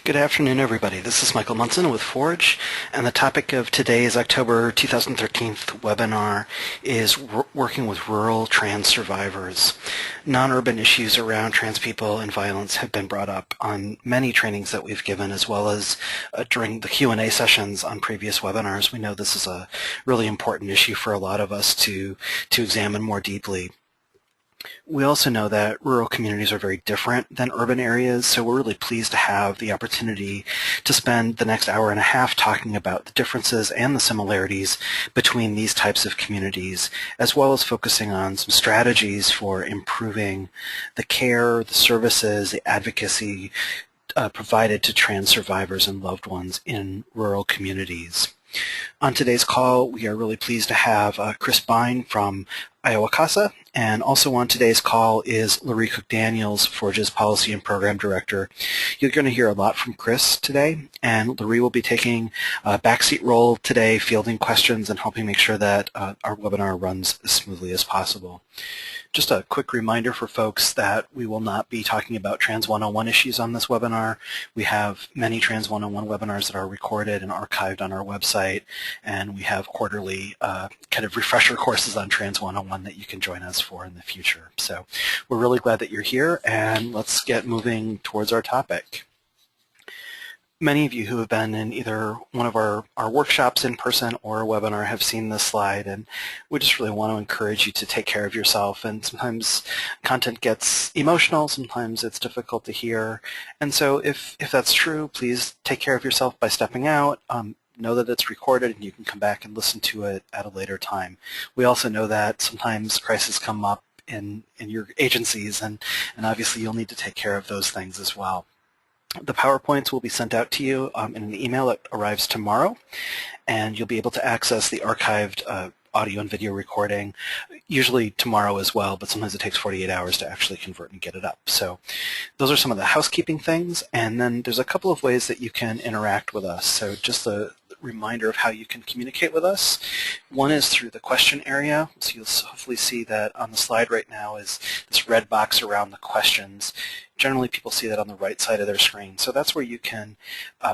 Good afternoon, everybody. This is Michael Munson with Forge, and the topic of today's October 2013 webinar is working with rural trans survivors. Non-urban issues around trans people and violence have been brought up on many trainings that we've given, as well as during the Q&A sessions on previous webinars. We know this is a really important issue for a lot of us to examine more deeply. We also know that rural communities are very different than urban areas, so we're really pleased to have the opportunity to spend the next hour and a half talking about the differences and the similarities between these types of communities, as well as focusing on some strategies for improving the care, the services, the advocacy provided to trans survivors and loved ones in rural communities. On today's call, we are really pleased to have Kris Bein from IowaCASA, and also on today's call is Laurie Cook-Daniels, Forge's Policy and Program Director. You're going to hear a lot from Kris today, and Laurie will be taking a backseat role today, fielding questions and helping make sure that our webinar runs as smoothly as possible. Just a quick reminder for folks that we will not be talking about Trans 101 issues on this webinar. We have many Trans 101 webinars that are recorded and archived on our website, and we have quarterly kind of refresher courses on Trans 101 that you can join us for in the future. So we're really glad that you're here, and let's get moving towards our topic. Many of you who have been in either one of our workshops in person or a webinar have seen this slide, and we just really want to encourage you to take care of yourself. And sometimes content gets emotional, sometimes it's difficult to hear. And so if that's true, please take care of yourself by stepping out. Know that it's recorded and you can come back and listen to it at a later time. We also know that sometimes crises come up in your agencies, and obviously you'll need to take care of those things as well. The PowerPoints will be sent out to you in an email that arrives tomorrow, and you'll be able to access the archived audio and video recording, usually tomorrow as well, but sometimes it takes 48 hours to actually convert and get it up. So those are some of the housekeeping things, and then there's a couple of ways that you can interact with us. So just a reminder of how you can communicate with us. One is through the question area. So you'll hopefully see that on the slide right now is this red box around the questions. Generally, people see that on the right side of their screen. So that's where you can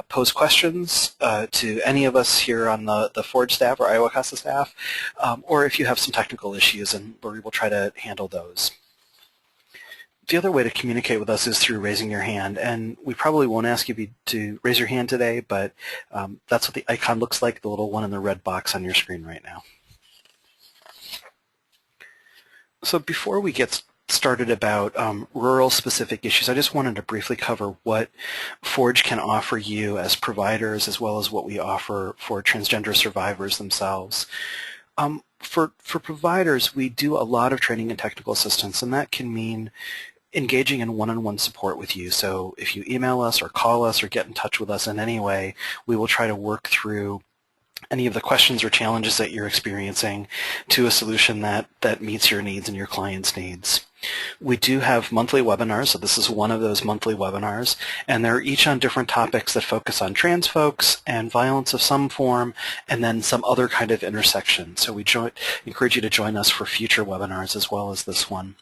pose questions to any of us here on the Forge staff or IowaCASA staff, or if you have some technical issues, and Laurie will try to handle those. The other way to communicate with us is through raising your hand, and we probably won't ask you to raise your hand today, but that's what the icon looks like, the little one in the red box on your screen right now. So before we get started about rural-specific issues, I just wanted to briefly cover what Forge can offer you as providers, as well as what we offer for transgender survivors themselves. For providers, we do a lot of training and technical assistance, and that can mean engaging in one-on-one support with you. So if you email us or call us or get in touch with us in any way, we will try to work through any of the questions or challenges that you're experiencing to a solution that meets your needs and your client's needs. We do have monthly webinars, so this is one of those monthly webinars, and they're each on different topics that focus on trans folks and violence of some form, and then some other kind of intersection. So we encourage you to join us for future webinars as well as this one.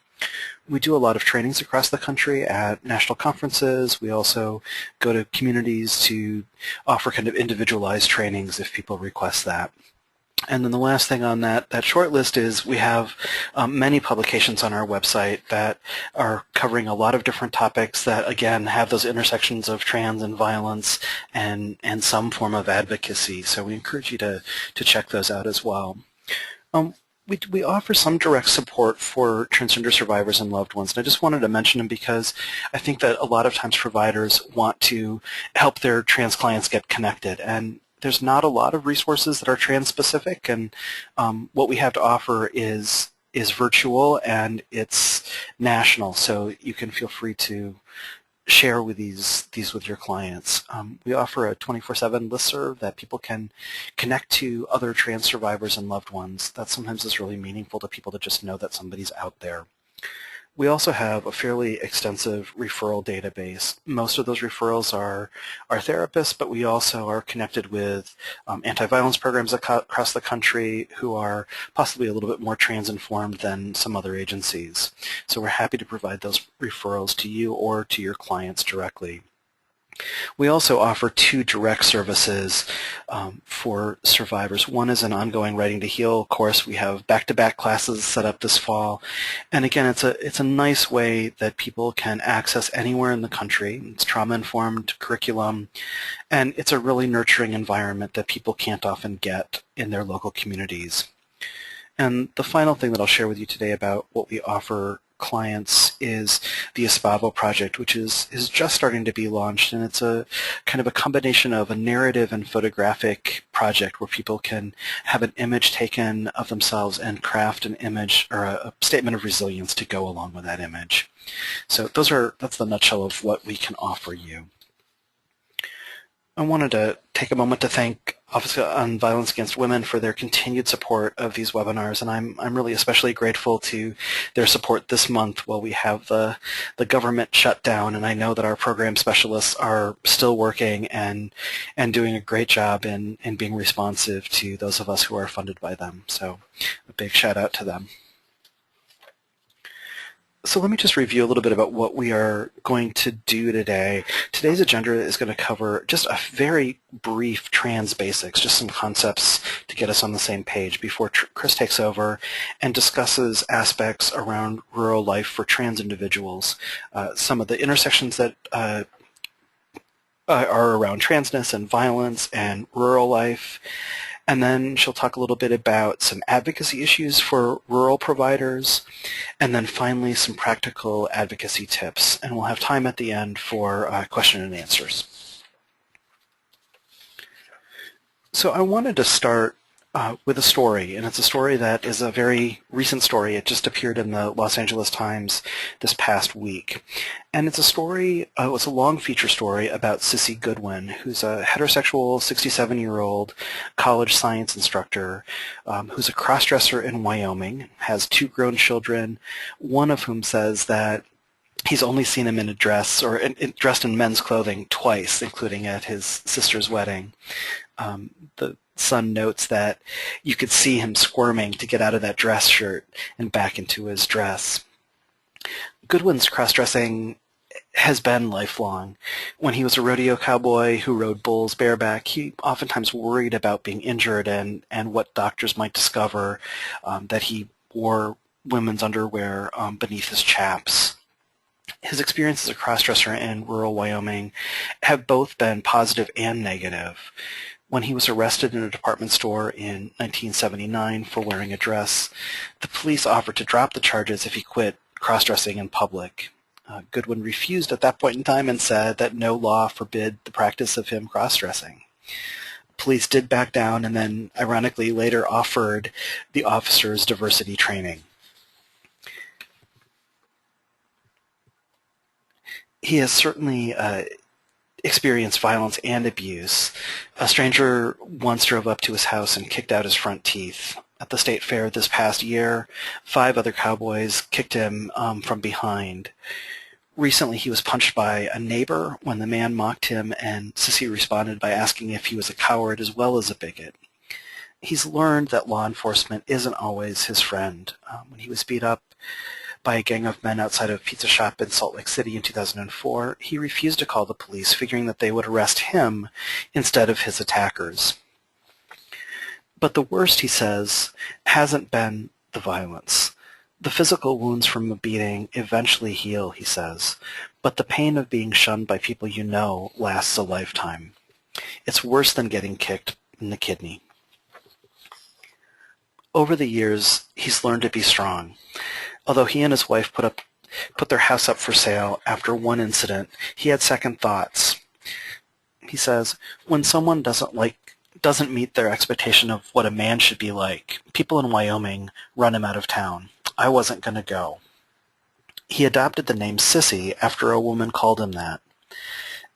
We do a lot of trainings across the country at national conferences. We also go to communities to offer kind of individualized trainings if people request that. And then the last thing on that short list is we have many publications on our website that are covering a lot of different topics that, again, have those intersections of trans and violence and some form of advocacy. So we encourage you to check those out as well. We offer some direct support for transgender survivors and loved ones, and I just wanted to mention them because I think that a lot of times providers want to help their trans clients get connected, and there's not a lot of resources that are trans-specific, and what we have to offer is virtual and it's national, so you can feel free to share with these with your clients. We offer a 24/7 listserv that people can connect to other trans survivors and loved ones. That sometimes is really meaningful to people to just know that somebody's out there. We also have a fairly extensive referral database. Most of those referrals are therapists, but we also are connected with anti-violence programs across the country who are possibly a little bit more trans-informed than some other agencies. So we're happy to provide those referrals to you or to your clients directly. We also offer two direct services for survivors. One is an ongoing Writing to Heal course. We have back-to-back classes set up this fall. And again, it's a nice way that people can access anywhere in the country. It's trauma-informed curriculum, and it's a really nurturing environment that people can't often get in their local communities. And the final thing that I'll share with you today about what we offer clients is the Espavo project, which is just starting to be launched, and it's a kind of a combination of a narrative and photographic project where people can have an image taken of themselves and craft an image or a statement of resilience to go along with that image. So that's the nutshell of what we can offer you. I wanted to take a moment to thank Office on Violence Against Women for their continued support of these webinars, and I'm really especially grateful to their support this month while we have the government shutdown, and I know that our program specialists are still working and doing a great job in being responsive to those of us who are funded by them. So a big shout out to them. So let me just review a little bit about what we are going to do today. Today's agenda is going to cover just a very brief trans basics, just some concepts to get us on the same page before Kris takes over and discusses aspects around rural life for trans individuals, some of the intersections that are around transness and violence and rural life. And then she'll talk a little bit about some advocacy issues for rural providers, and then finally some practical advocacy tips. And we'll have time at the end for question and answers. So I wanted to start with a story, and it's a story that is a very recent story. It just appeared in the Los Angeles Times this past week. And it's a story, it's a long feature story about Sissy Goodwin, who's a heterosexual 67-year-old college science instructor who's a crossdresser in Wyoming, has 2 grown children, one of whom says that he's only seen him in a dress or dressed in men's clothing twice, including at his sister's wedding. The son notes that you could see him squirming to get out of that dress shirt and back into his dress. Goodwin's cross-dressing has been lifelong. When he was a rodeo cowboy who rode bulls bareback, he oftentimes worried about being injured and what doctors might discover that he wore women's underwear beneath his chaps. His experiences as a cross-dresser in rural Wyoming have both been positive and negative. When he was arrested in a department store in 1979 for wearing a dress, the police offered to drop the charges if he quit cross-dressing in public. Goodwin refused at that point in time and said that no law forbid the practice of him cross-dressing. Police did back down and then, ironically, later offered the officers diversity training. He has certainly experienced violence and abuse. A stranger once drove up to his house and kicked out his front teeth. At the state fair this past year, 5 other cowboys kicked him from behind. Recently, he was punched by a neighbor when the man mocked him, and Sissy responded by asking if he was a coward as well as a bigot. He's learned that law enforcement isn't always his friend. When he was beat up by a gang of men outside of a pizza shop in Salt Lake City in 2004, he refused to call the police, figuring that they would arrest him instead of his attackers. But the worst, he says, hasn't been the violence. The physical wounds from a beating eventually heal, he says, but the pain of being shunned by people you know lasts a lifetime. It's worse than getting kicked in the kidney. Over the years, he's learned to be strong. Although he and his wife put their house up for sale after one incident, he had second thoughts. He says, when someone doesn't meet their expectation of what a man should be like, people in Wyoming run him out of town. I wasn't going to go. He adopted the name Sissy after a woman called him that.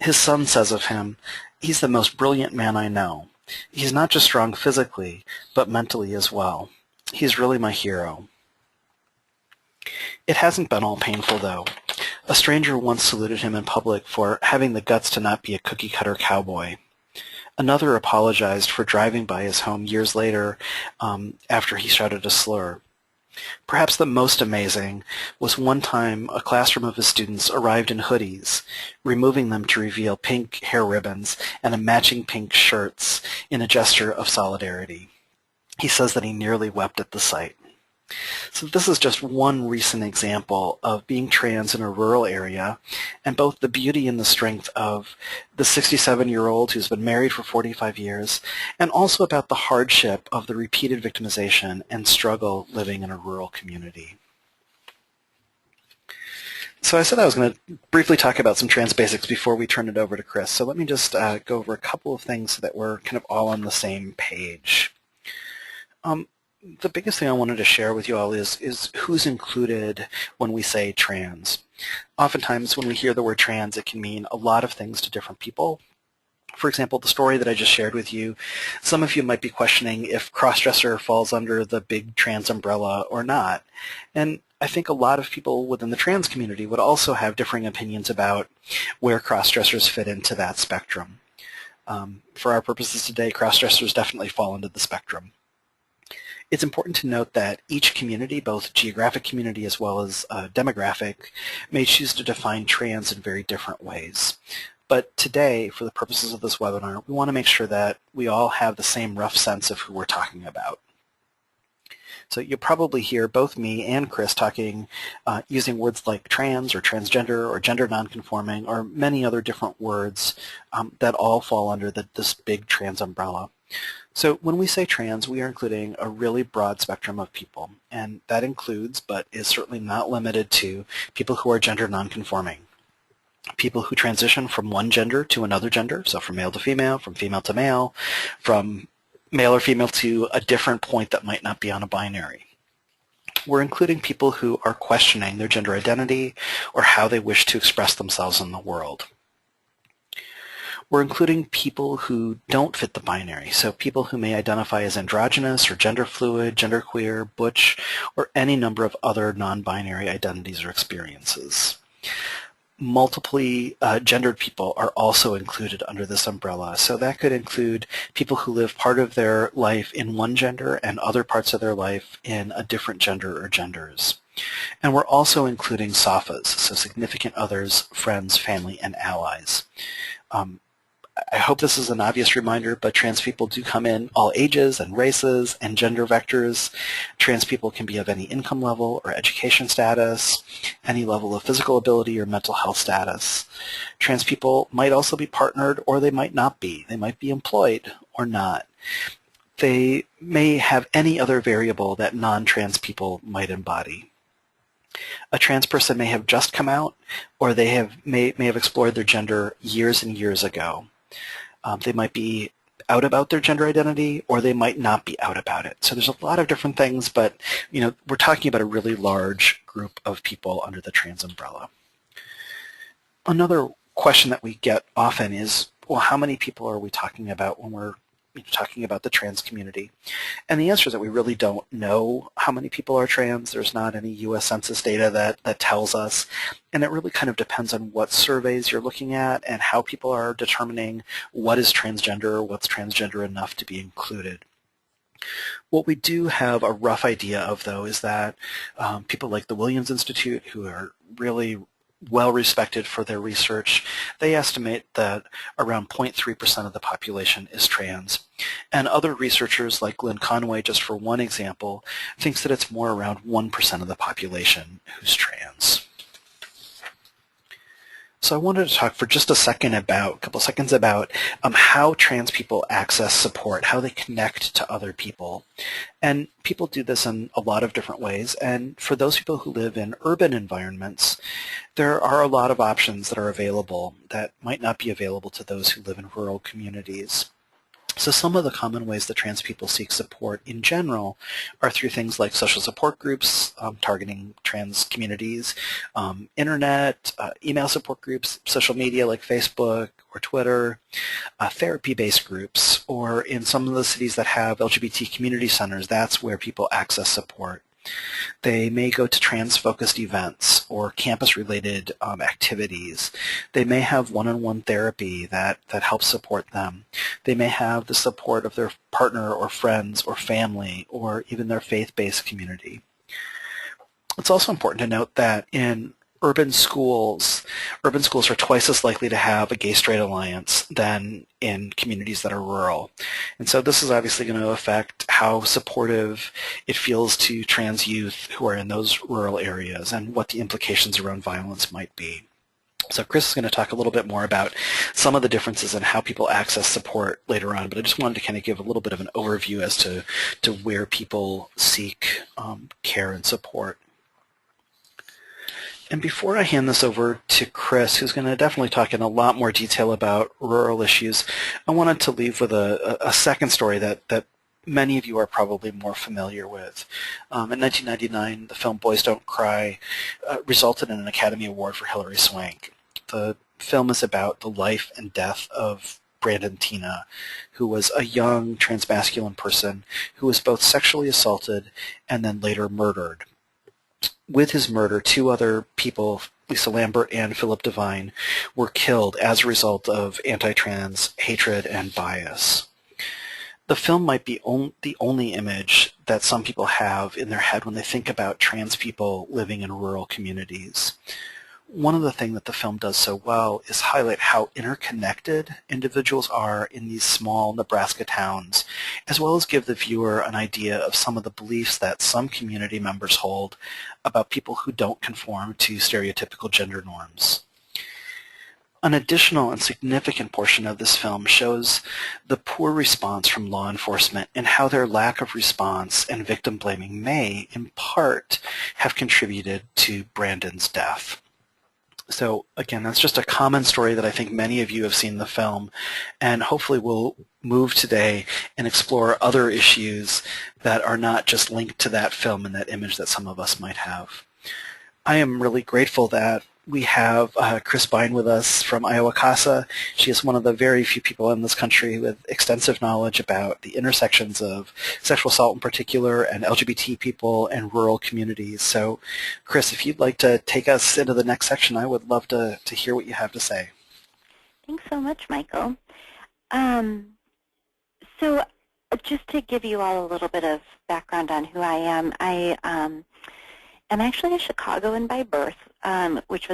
His son says of him, he's the most brilliant man I know. He's not just strong physically, but mentally as well. He's really my hero. It hasn't been all painful, though. A stranger once saluted him in public for having the guts to not be a cookie-cutter cowboy. Another apologized for driving by his home years later after he shouted a slur. Perhaps the most amazing was one time a classroom of his students arrived in hoodies, removing them to reveal pink hair ribbons and a matching pink shirts in a gesture of solidarity. He says that he nearly wept at the sight. So this is just one recent example of being trans in a rural area, and both the beauty and the strength of the 67-year-old who's been married for 45 years, and also about the hardship of the repeated victimization and struggle living in a rural community. So I said I was going to briefly talk about some trans basics before we turn it over to Kris. So let me just go over a couple of things so that we're kind of all on the same page. The biggest thing I wanted to share with you all is who's included when we say trans. Oftentimes when we hear the word trans, it can mean a lot of things to different people. For example, the story that I just shared with you, some of you might be questioning if crossdresser falls under the big trans umbrella or not. And I think a lot of people within the trans community would also have differing opinions about where crossdressers fit into that spectrum. For our purposes today, crossdressers definitely fall into the spectrum. It's important to note that each community, both geographic community as well as demographic, may choose to define trans in very different ways. But today, for the purposes of this webinar, we want to make sure that we all have the same rough sense of who we're talking about. So you'll probably hear both me and Kris talking using words like trans or transgender or gender nonconforming or many other different words that all fall under this big trans umbrella. So when we say trans, we are including a really broad spectrum of people, and that includes, but is certainly not limited to, people who are gender nonconforming, people who transition from one gender to another gender, so from male to female, from female to male, from male or female to a different point that might not be on a binary. We're including people who are questioning their gender identity or how they wish to express themselves in the world. We're including people who don't fit the binary, so people who may identify as androgynous or gender fluid, genderqueer, butch, or any number of other non-binary identities or experiences. Multiply gendered people are also included under this umbrella, so that could include people who live part of their life in one gender and other parts of their life in a different gender or genders. And we're also including SOFAs, so significant others, friends, family, and allies. I hope this is an obvious reminder, but trans people do come in all ages and races and gender vectors. Trans people can be of any income level or education status, any level of physical ability or mental health status. Trans people might also be partnered or they might not be. They might be employed or not. They may have any other variable that non-trans people might embody. A trans person may have just come out, or they may have explored their gender years and years ago. They might be out about their gender identity, or they might not be out about it. So there's a lot of different things, but we're talking about a really large group of people under the trans umbrella. Another question that we get often is, well, how many people are we talking about when we're talking about the trans community? And the answer is that we really don't know how many people are trans. There's not any U.S. Census data that tells us. And it really kind of depends on what surveys you're looking at and how people are determining what is transgender, what's transgender enough to be included. What we do have a rough idea of, though, is that people like the Williams Institute, who are really well respected for their research, they estimate that around 0.3% of the population is trans. And other researchers like Lynn Conway, just for one example, thinks that it's more around 1% of the population who's trans. So I wanted to talk for just a couple seconds about how trans people access support, how they connect to other people. And people do this in a lot of different ways. And for those people who live in urban environments, there are a lot of options that are available that might not be available to those who live in rural communities. So some of the common ways that trans people seek support in general are through things like social support groups targeting trans communities, internet, email support groups, social media like Facebook or Twitter, therapy-based groups, or in some of the cities that have LGBT community centers, that's where people access support. They may go to trans-focused events or campus-related activities. They may have one-on-one therapy that helps support them. They may have the support of their partner or friends or family or even their faith-based community. It's also important to note that in urban schools are twice as likely to have a gay-straight alliance than in communities that are rural. And so this is obviously going to affect how supportive it feels to trans youth who are in those rural areas and what the implications around violence might be. So Kris is going to talk a little bit more about some of the differences in how people access support later on, but I just wanted to kind of give a little bit of an overview as to where people seek care and support. And before I hand this over to Kris, who's going to definitely talk in a lot more detail about rural issues, I wanted to leave with a second story that many of you are probably more familiar with. In 1999, the film Boys Don't Cry resulted in an Academy Award for Hilary Swank. The film is about the life and death of Brandon Teena, who was a young transmasculine person who was both sexually assaulted and then later murdered. With his murder, two other people, Lisa Lambert and Philip Devine, were killed as a result of anti-trans hatred and bias. The film might be the only image that some people have in their head when they think about trans people living in rural communities. One of the things that the film does so well is highlight how interconnected individuals are in these small Nebraska towns, as well as give the viewer an idea of some of the beliefs that some community members hold about people who don't conform to stereotypical gender norms. An additional and significant portion of this film shows the poor response from law enforcement and how their lack of response and victim blaming may, in part, have contributed to Brandon's death. So again, that's just a common story that I think many of you have seen the film, and hopefully we'll move today and explore other issues that are not just linked to that film and that image that some of us might have. I am really grateful that we have Kris Bein with us from IowaCASA. She is one of the very few people in this country with extensive knowledge about the intersections of sexual assault in particular and LGBT people and rural communities. So, Kris, if you'd like to take us into the next section, I would love to hear what you have to say. Thanks so much, Michael. So just to give you all a little bit of background on who I am, I'm actually a Chicagoan by birth, which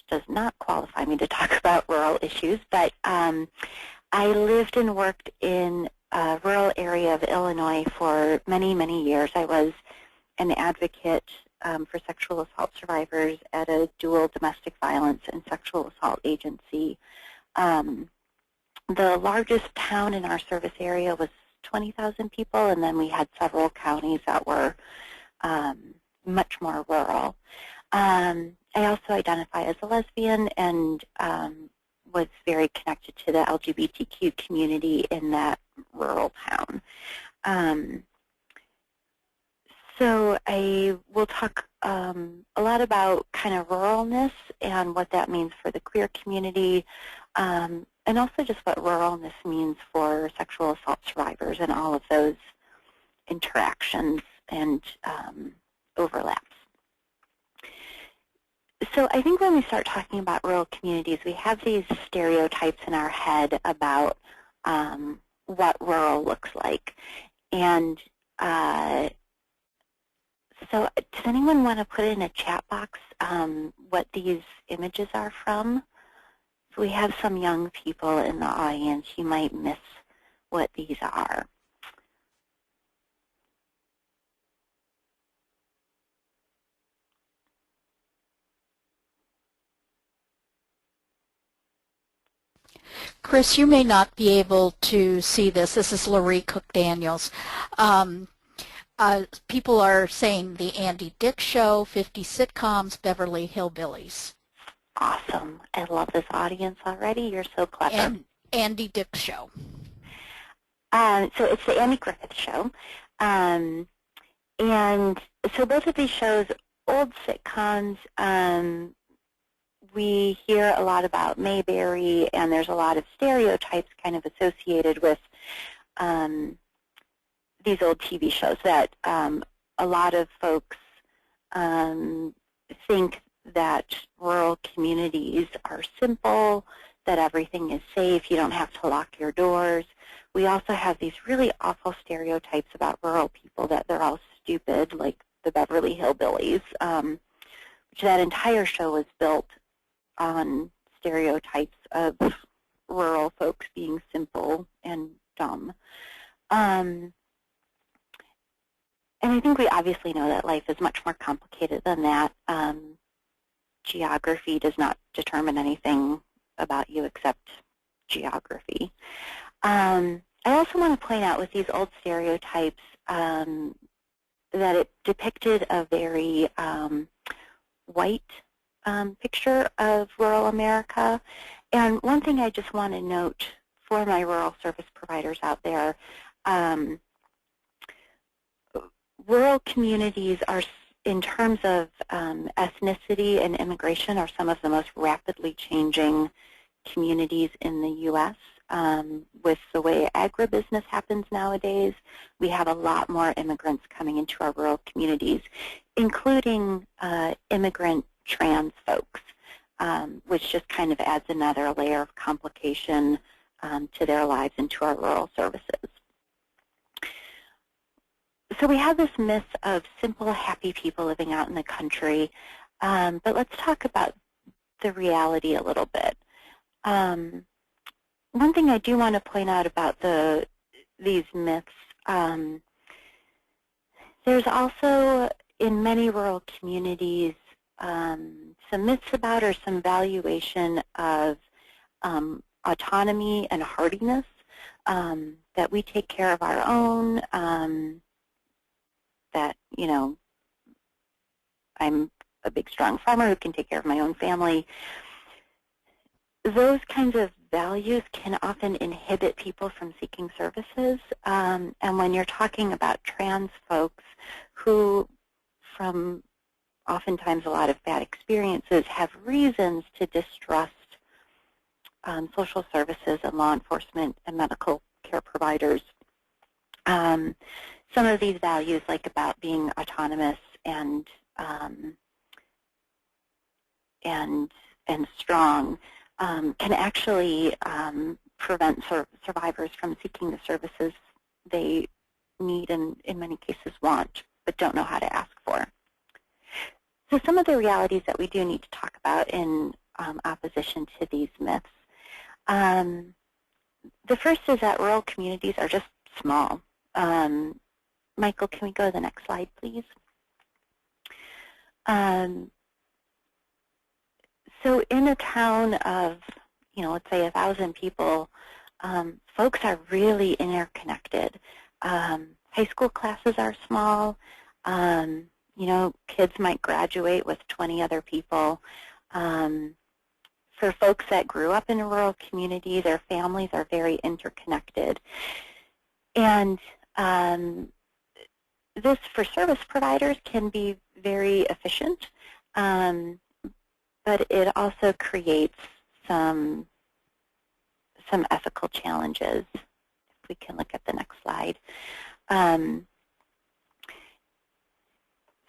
does not qualify me to talk about rural issues, but I lived and worked in a rural area of Illinois for many, many years. I was an advocate for sexual assault survivors at a dual domestic violence and sexual assault agency. The largest town in our service area was 20,000 people, and then we had several counties that were much more rural. I also identify as a lesbian and was very connected to the LGBTQ community in that rural town. So I will talk a lot about kind of ruralness and what that means for the queer community, and also just what ruralness means for sexual assault survivors and all of those interactions and overlaps. So I think when we start talking about rural communities, we have these stereotypes in our head about what rural looks like. And so does anyone want to put in a chat box what these images are from? If we have some young people in the audience, you might miss what these are. Kris, you may not be able to see this. This is Laurie Cook-Daniels. People are saying the Andy Dick Show, 50 sitcoms, Beverly Hillbillies. Awesome. I love this audience already. You're so clever. And Andy Dick Show. So it's the Andy Griffith Show. And so both of these shows, old sitcoms, we hear a lot about Mayberry, and there's a lot of stereotypes kind of associated with these old TV shows that a lot of folks think that rural communities are simple, that everything is safe, you don't have to lock your doors. We also have these really awful stereotypes about rural people, that they're all stupid, like the Beverly Hillbillies, which that entire show was built on stereotypes of rural folks being simple and dumb. And I think we obviously know that life is much more complicated than that. Geography does not determine anything about you except geography. I also want to point out with these old stereotypes that it depicted a very white picture of rural America. And one thing I just want to note for my rural service providers out there, rural communities are, in terms of ethnicity and immigration, are some of the most rapidly changing communities in the U.S. With the way agribusiness happens nowadays, we have a lot more immigrants coming into our rural communities, including immigrant trans folks, which just kind of adds another layer of complication to their lives and to our rural services. So we have this myth of simple, happy people living out in the country, but let's talk about the reality a little bit. One thing I do want to point out about these myths, there's also in many rural communities some myths about or some valuation of autonomy and hardiness, that we take care of our own, that, you know, I'm a big, strong farmer who can take care of my own family. Those kinds of values can often inhibit people from seeking services. And when you're talking about trans folks who, from oftentimes a lot of bad experiences, have reasons to distrust social services and law enforcement and medical care providers, some of these values, like about being autonomous and strong, can actually prevent survivors from seeking the services they need and in many cases want, but don't know how to ask for. So some of the realities that we do need to talk about in opposition to these myths. The first is that rural communities are just small. Michael, can we go to the next slide, please? So in a town of, you know, let's say 1,000 people, folks are really interconnected. High school classes are small. You know, kids might graduate with 20 other people. For folks that grew up in a rural community, their families are very interconnected. And this, for service providers, can be very efficient, but it also creates some ethical challenges. If we can look at the next slide.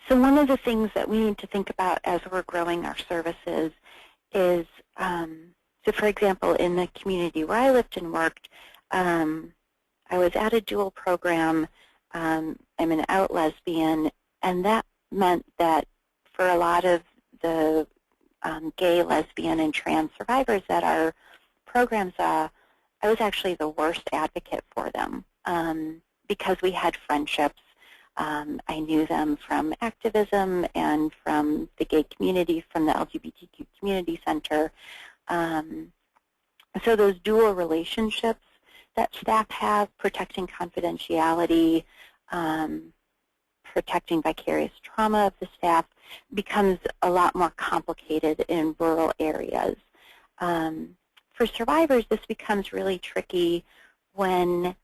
So one of the things that we need to think about as we're growing our services is, so for example, in the community where I lived and worked, I was at a dual program. I'm an out lesbian, and that meant that for a lot of the gay, lesbian, and trans survivors that our program saw, I was actually the worst advocate for them because we had friendships. I knew them from activism and from the gay community, from the LGBTQ community center. So those dual relationships that staff have, protecting confidentiality, protecting vicarious trauma of the staff, becomes a lot more complicated in rural areas. For survivors, this becomes really tricky when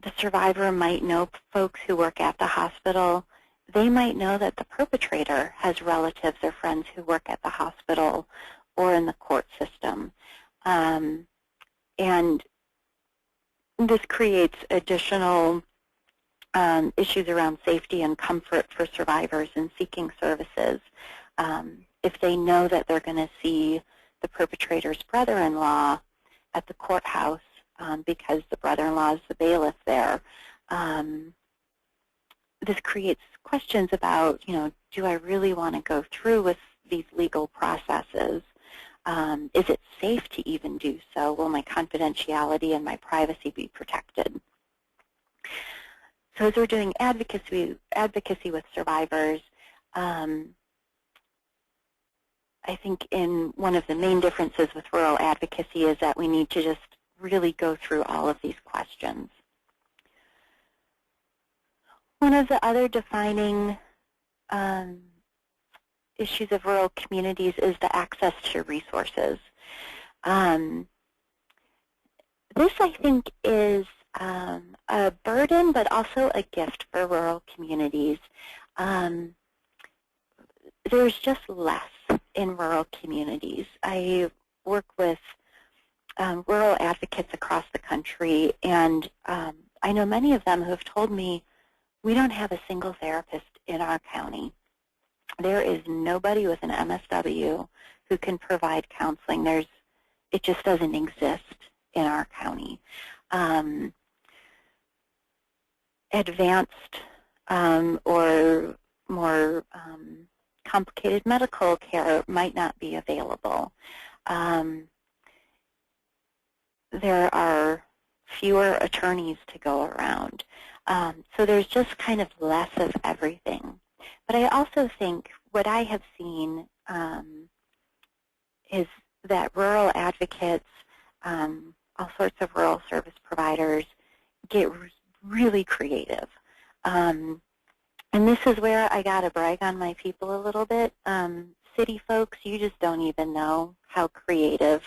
the survivor might know folks who work at the hospital. They might know that the perpetrator has relatives or friends who work at the hospital or in the court system. And this creates additional issues around safety and comfort for survivors in seeking services. If they know that they're going to see the perpetrator's brother-in-law at the courthouse because the brother-in-law is the bailiff there, this creates questions about, do I really want to go through with these legal processes? Is it safe to even do so? Will my confidentiality and my privacy be protected? So as we're doing advocacy with survivors, I think one of the main differences with rural advocacy is that we need to just really go through all of these questions. One of the other defining issues of rural communities is the access to resources. This, I think, is a burden, but also a gift for rural communities. There's just less in rural communities. I work with rural advocates across the country, and I know many of them who have told me, we don't have a single therapist in our county. There is nobody with an MSW who can provide counseling. It just doesn't exist in our county. Advanced or more complicated medical care might not be available. There are fewer attorneys to go around. So there's just kind of less of everything. But I also think what I have seen is that rural advocates, all sorts of rural service providers, get really creative. And this is where I got to brag on my people a little bit. City folks, you just don't even know how creative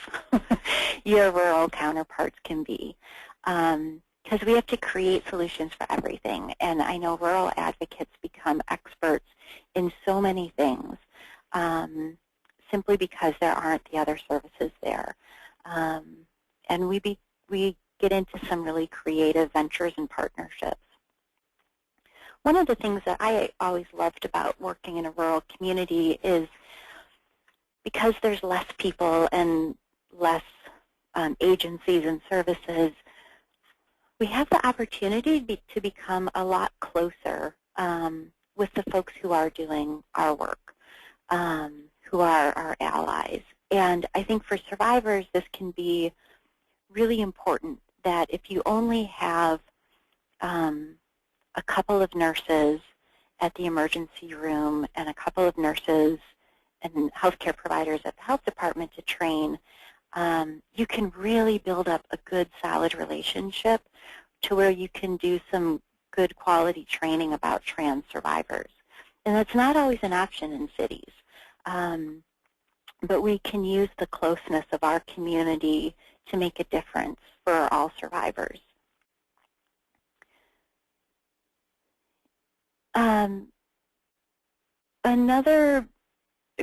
your rural counterparts can be. Because we have to create solutions for everything. And I know rural advocates become experts in so many things simply because there aren't the other services there. And we get into some really creative ventures and partnerships. One of the things that I always loved about working in a rural community is because there's less people and less agencies and services, we have the opportunity to become a lot closer with the folks who are doing our work, who are our allies. And I think for survivors, this can be really important that if you only have a couple of nurses at the emergency room and a couple of nurses and healthcare providers at the health department to train, you can really build up a good, solid relationship to where you can do some good quality training about trans survivors. And that's not always an option in cities. But we can use the closeness of our community to make a difference for all survivors. Another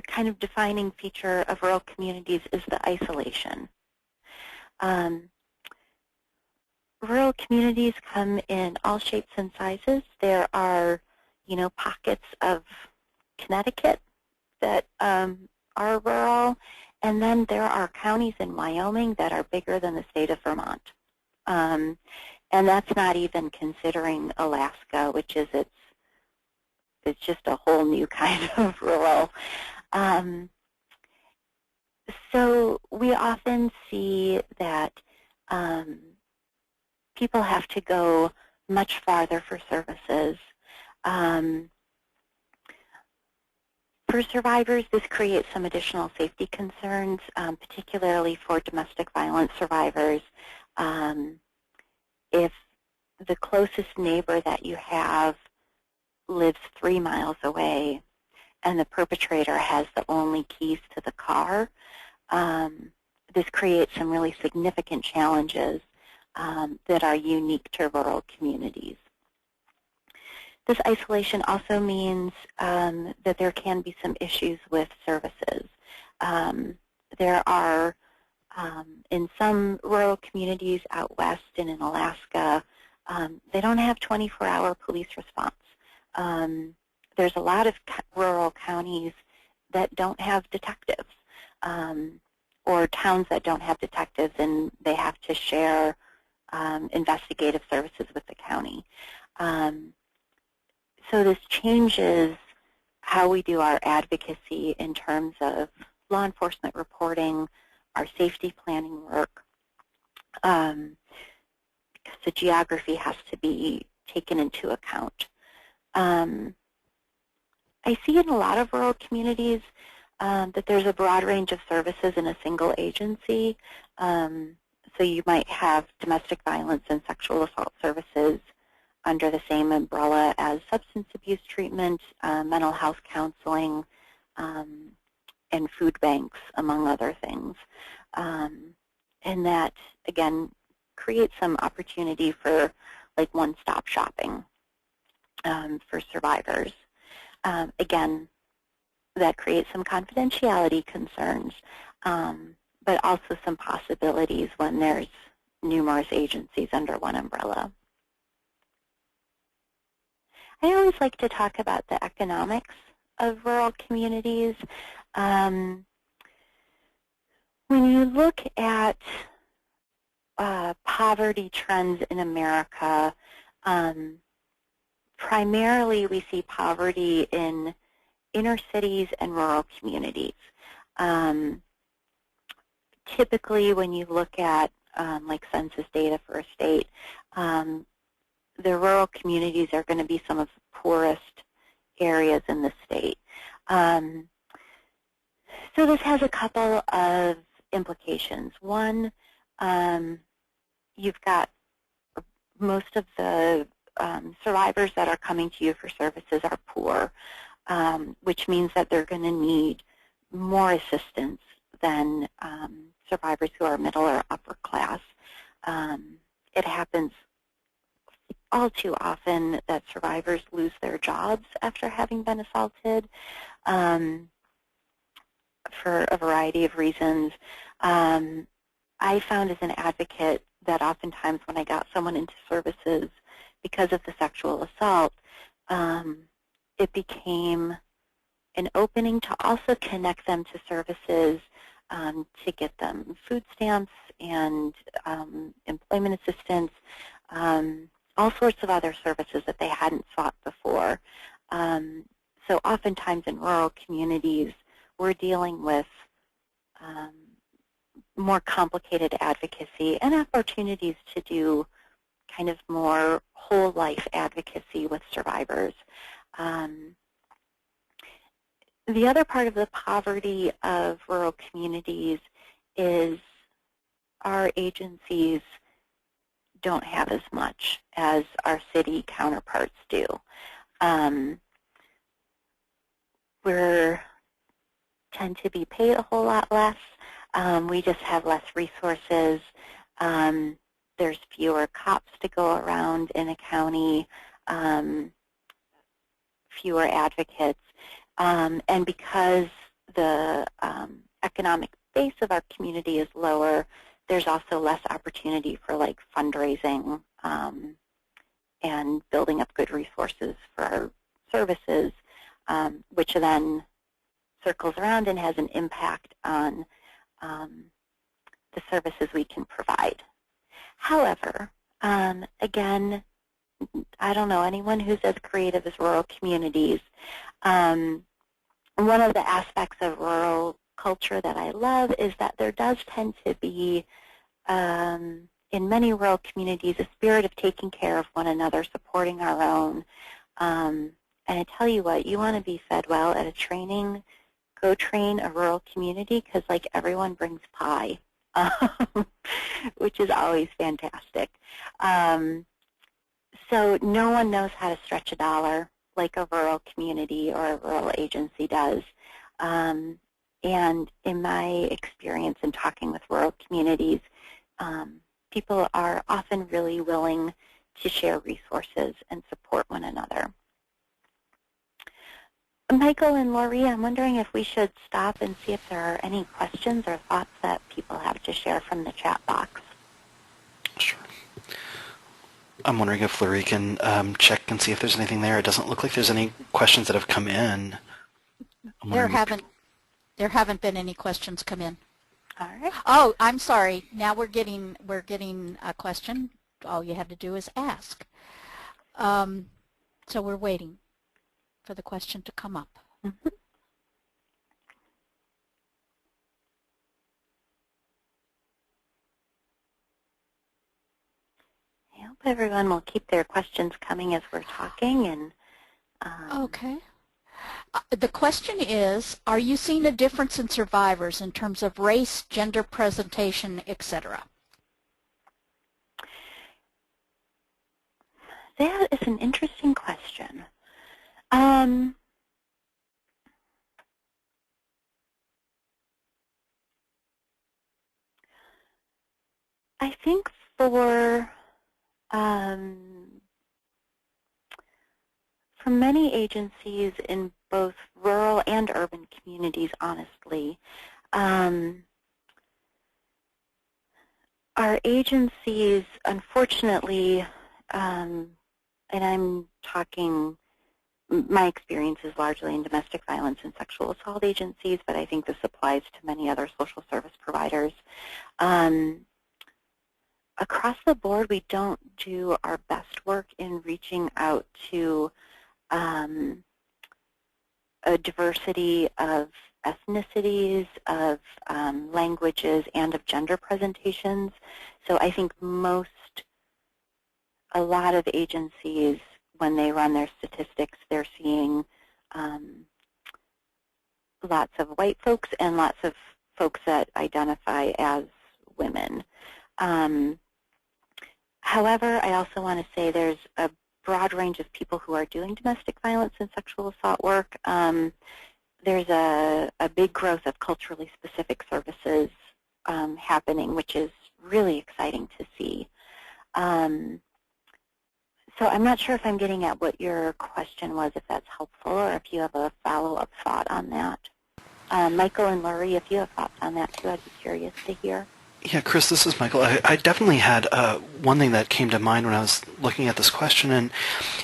kind of defining feature of rural communities is the isolation. Rural communities come in all shapes and sizes. There are, pockets of Connecticut that are rural, and then there are counties in Wyoming that are bigger than the state of Vermont. And that's not even considering Alaska, which is it's just a whole new kind of rural. So we often see that people have to go much farther for services. For survivors, this creates some additional safety concerns, particularly for domestic violence survivors. If the closest neighbor that you have lives 3 miles away and the perpetrator has the only keys to the car, this creates some really significant challenges that are unique to rural communities. This isolation also means that there can be some issues with services. There are, in some rural communities out west and in Alaska, they don't have 24-hour police response. There's a lot of rural counties that don't have detectives, or towns that don't have detectives, and they have to share investigative services with the county. So this changes how we do our advocacy in terms of law enforcement reporting, our safety planning work, because the geography has to be taken into account. I see in a lot of rural communities that there's a broad range of services in a single agency. So you might have domestic violence and sexual assault services under the same umbrella as substance abuse treatment, mental health counseling, and food banks, among other things. And that, again, creates some opportunity for like one-stop shopping for survivors. Again, that creates some confidentiality concerns, but also some possibilities when there's numerous agencies under one umbrella. I always like to talk about the economics of rural communities. When you look at poverty trends in America, primarily we see poverty in inner cities and rural communities. Typically when you look at like census data for a state, the rural communities are going to be some of the poorest areas in the state. So this has a couple of implications. One, you've got most of the survivors that are coming to you for services are poor, which means that they're going to need more assistance than survivors who are middle or upper class. It happens all too often that survivors lose their jobs after having been assaulted for a variety of reasons. I found as an advocate that oftentimes when I got someone into services because of the sexual assault, it became an opening to also connect them to services to get them food stamps and employment assistance, all sorts of other services that they hadn't sought before. So oftentimes in rural communities, we're dealing with more complicated advocacy and opportunities to do kind of more whole life advocacy with survivors. The other part of the poverty of rural communities is our agencies don't have as much as our city counterparts do. We tend to be paid a whole lot less. We just have less resources. There's fewer cops to go around in a county, fewer advocates. And because the economic base of our community is lower, there's also less opportunity for like fundraising and building up good resources for our services, which then circles around and has an impact on the services we can provide. However, again, I don't know anyone who's as creative as rural communities. One of the aspects of rural culture that I love is that there does tend to be, in many rural communities, a spirit of taking care of one another, supporting our own. And I tell you what, you want to be fed well at a training, go train a rural community because like everyone brings pie, which is always fantastic. So no one knows how to stretch a dollar like a rural community or a rural agency does. And in my experience in talking with rural communities, people are often really willing to share resources and support one another. Michael and Laurie, I'm wondering if we should stop and see if there are any questions or thoughts that people have to share from the chat box. Sure. I'm wondering if Laurie can check and see if there's anything there. It doesn't look like there's any questions that have come in. There haven't been any questions come in. All right. Oh, I'm sorry. Now we're getting a question. all you had to do is ask. So we're waiting for the question to come up. Mm-hmm. I hope everyone will keep their questions coming as we're talking. And okay. The question is, are you seeing a difference in survivors in terms of race, gender presentation, etc.? That is an interesting question. I think for many agencies in both rural and urban communities, honestly, our agencies, unfortunately, and I'm talking, my experience is largely in domestic violence and sexual assault agencies, but I think this applies to many other social service providers. Across the board, we don't do our best work in reaching out to a diversity of ethnicities, of languages, and of gender presentations. So I think a lot of agencies, when they run their statistics, they're seeing lots of white folks and lots of folks that identify as women. However, I also want to say there's a broad range of people who are doing domestic violence and sexual assault work. There's a big growth of culturally specific services happening, which is really exciting to see. So I'm not sure if I'm getting at what your question was, if that's helpful, or if you have a follow-up thought on that. Michael and Laurie, if you have thoughts on that too, I'd be curious to hear. Yeah, Kris, this is Michael. I definitely had one thing that came to mind when I was looking at this question, and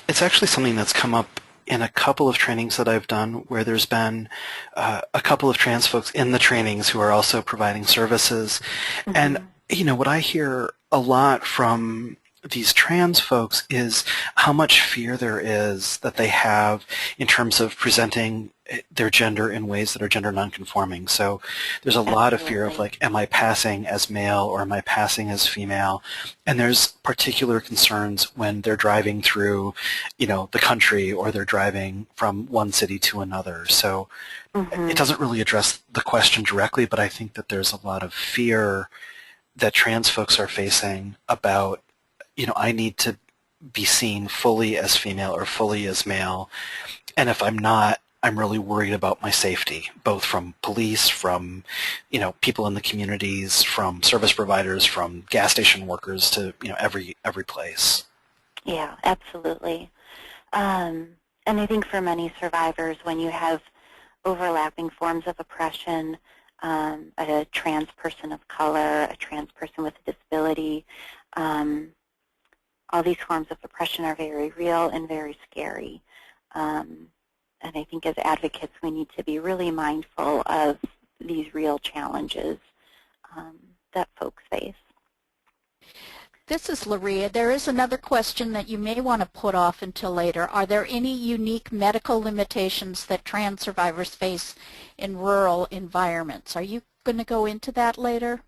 it's actually something that's come up in a couple of trainings that I've done where there's been a couple of trans folks in the trainings who are also providing services. Mm-hmm. And, you know, what I hear a lot from these trans folks is how much fear there is that they have in terms of presenting their gender in ways that are gender nonconforming. So there's a lot of fear of, like, am I passing as male or am I passing as female? And there's particular concerns when they're driving through, you know, the country, or they're driving from one city to another. So it doesn't really address the question directly, but I think that there's a lot of fear that trans folks are facing about, you know, I need to be seen fully as female or fully as male. And if I'm not, I'm really worried about my safety, both from police, from, you know, people in the communities, from service providers, from gas station workers to, you know, every place. Yeah, absolutely. And I think for many survivors, when you have overlapping forms of oppression, a trans person of color, a trans person with a disability, all these forms of oppression are very real and very scary. And I think as advocates, we need to be really mindful of these real challenges that folks face. This is Laria. There is another question that you may want to put off until later. Are there any unique medical limitations that trans survivors face in rural environments? Are you going to go into that later?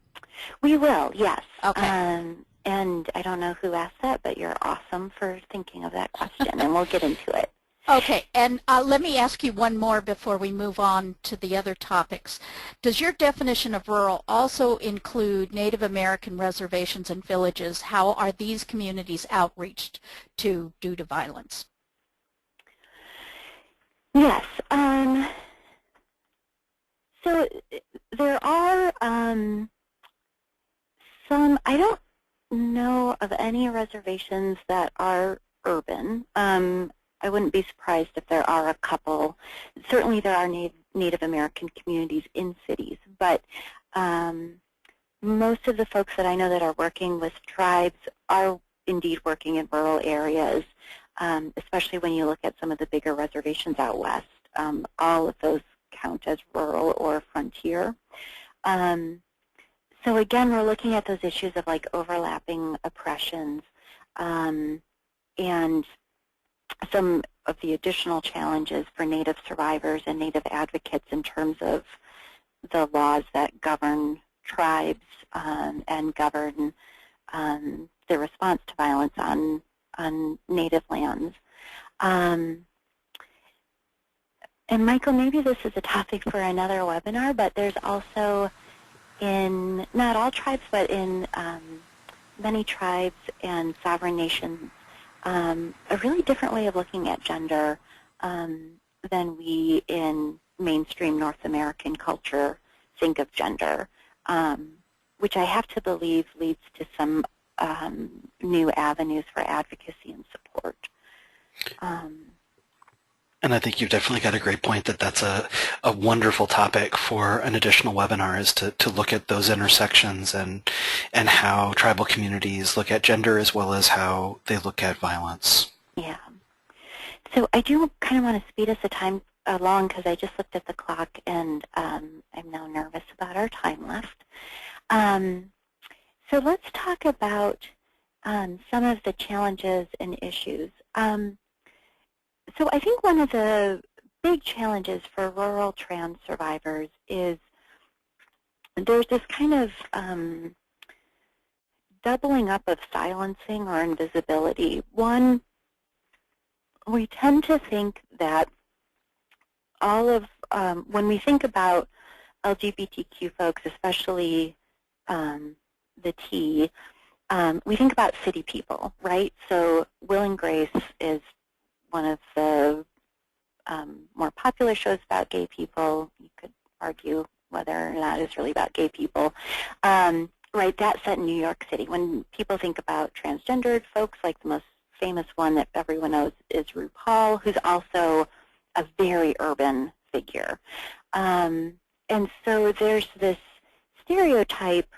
We will, yes. Okay. And I don't know who asked that, but you're awesome for thinking of that question, and we'll get into it. Okay, and let me ask you one more before we move on to the other topics. Does your definition of rural also include Native American reservations and villages? How are these communities outreached to due to violence? Yes. So there are some, I don't know of any reservations that are urban. I wouldn't be surprised if there are a couple. Certainly there are Native American communities in cities, but most of the folks that I know that are working with tribes are indeed working in rural areas, especially when you look at some of the bigger reservations out west. All of those count as rural or frontier. So again, we're looking at those issues of like overlapping oppressions. and some of the additional challenges for Native survivors and Native advocates in terms of the laws that govern tribes and govern the response to violence on Native lands. And Michael, maybe this is a topic for another webinar, but there's also in not all tribes, but in many tribes and sovereign nations, a really different way of looking at gender than we in mainstream North American culture think of gender, which I have to believe leads to some new avenues for advocacy and support. And I think you've definitely got a great point that that's a wonderful topic for an additional webinar, is to look at those intersections and how tribal communities look at gender as well as how they look at violence. Yeah. So I do kind of want to speed us along because I just looked at the clock and I'm now nervous about our time left. So let's talk about some of the challenges and issues. So I think one of the big challenges for rural trans survivors is there's this kind of doubling up of silencing or invisibility. One, we tend to think that all of, when we think about LGBTQ folks, especially the T, we think about city people, right? So Will and Grace is one of the more popular shows about gay people. You could argue whether or not it's really about gay people. Right, that's set in New York City. When people think about transgendered folks, like the most famous one that everyone knows is RuPaul, who's also a very urban figure. And so there's this stereotype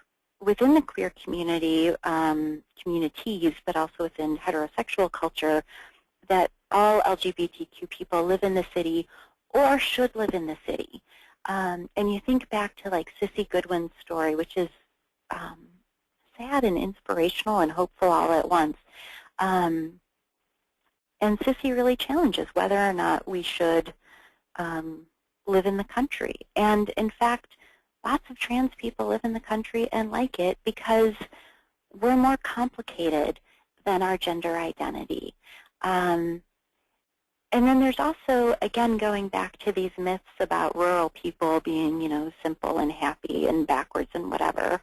within the queer community, communities, but also within heterosexual culture, that all LGBTQ people live in the city or should live in the city. And you think back to like Sissy Goodwin's story, which is sad and inspirational and hopeful all at once. And Sissy really challenges whether or not we should live in the country. And in fact, lots of trans people live in the country and like it because we're more complicated than our gender identity. And then there's also, again, going back to these myths about rural people being, you know, simple and happy and backwards and whatever.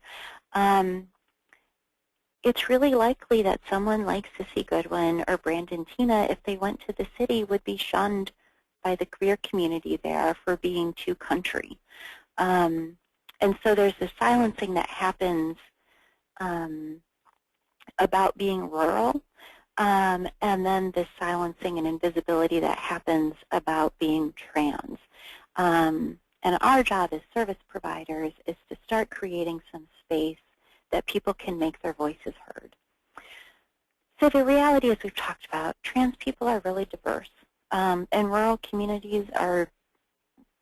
It's really likely that someone like Sissy Goodwin or Brandon Tina, if they went to the city, would be shunned by the queer community there for being too country. And so there's this silencing that happens about being rural. And then this silencing and invisibility that happens about being trans. And our job as service providers is to start creating some space that people can make their voices heard. So the reality, as we've talked about, trans people are really diverse, and rural communities are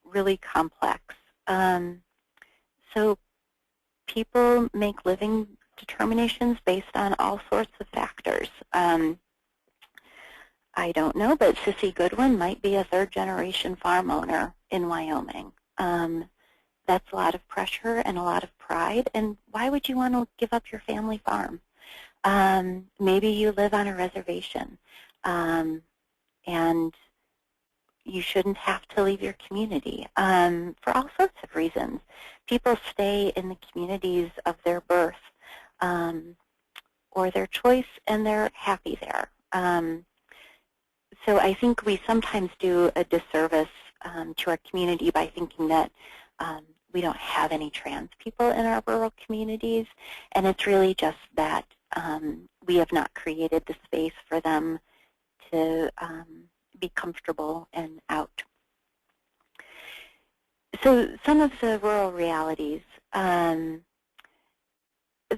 really complex. So people make living determinations based on all sorts of factors. I don't know, but Sissy Goodwin might be a third-generation farm owner in Wyoming. That's a lot of pressure and a lot of pride, and why would you want to give up your family farm? Maybe you live on a reservation, and you shouldn't have to leave your community for all sorts of reasons. People stay in the communities of their birth or their choice, and they're happy there. So I think we sometimes do a disservice to our community by thinking that we don't have any trans people in our rural communities, and it's really just that we have not created the space for them to be comfortable and out. So some of the rural realities.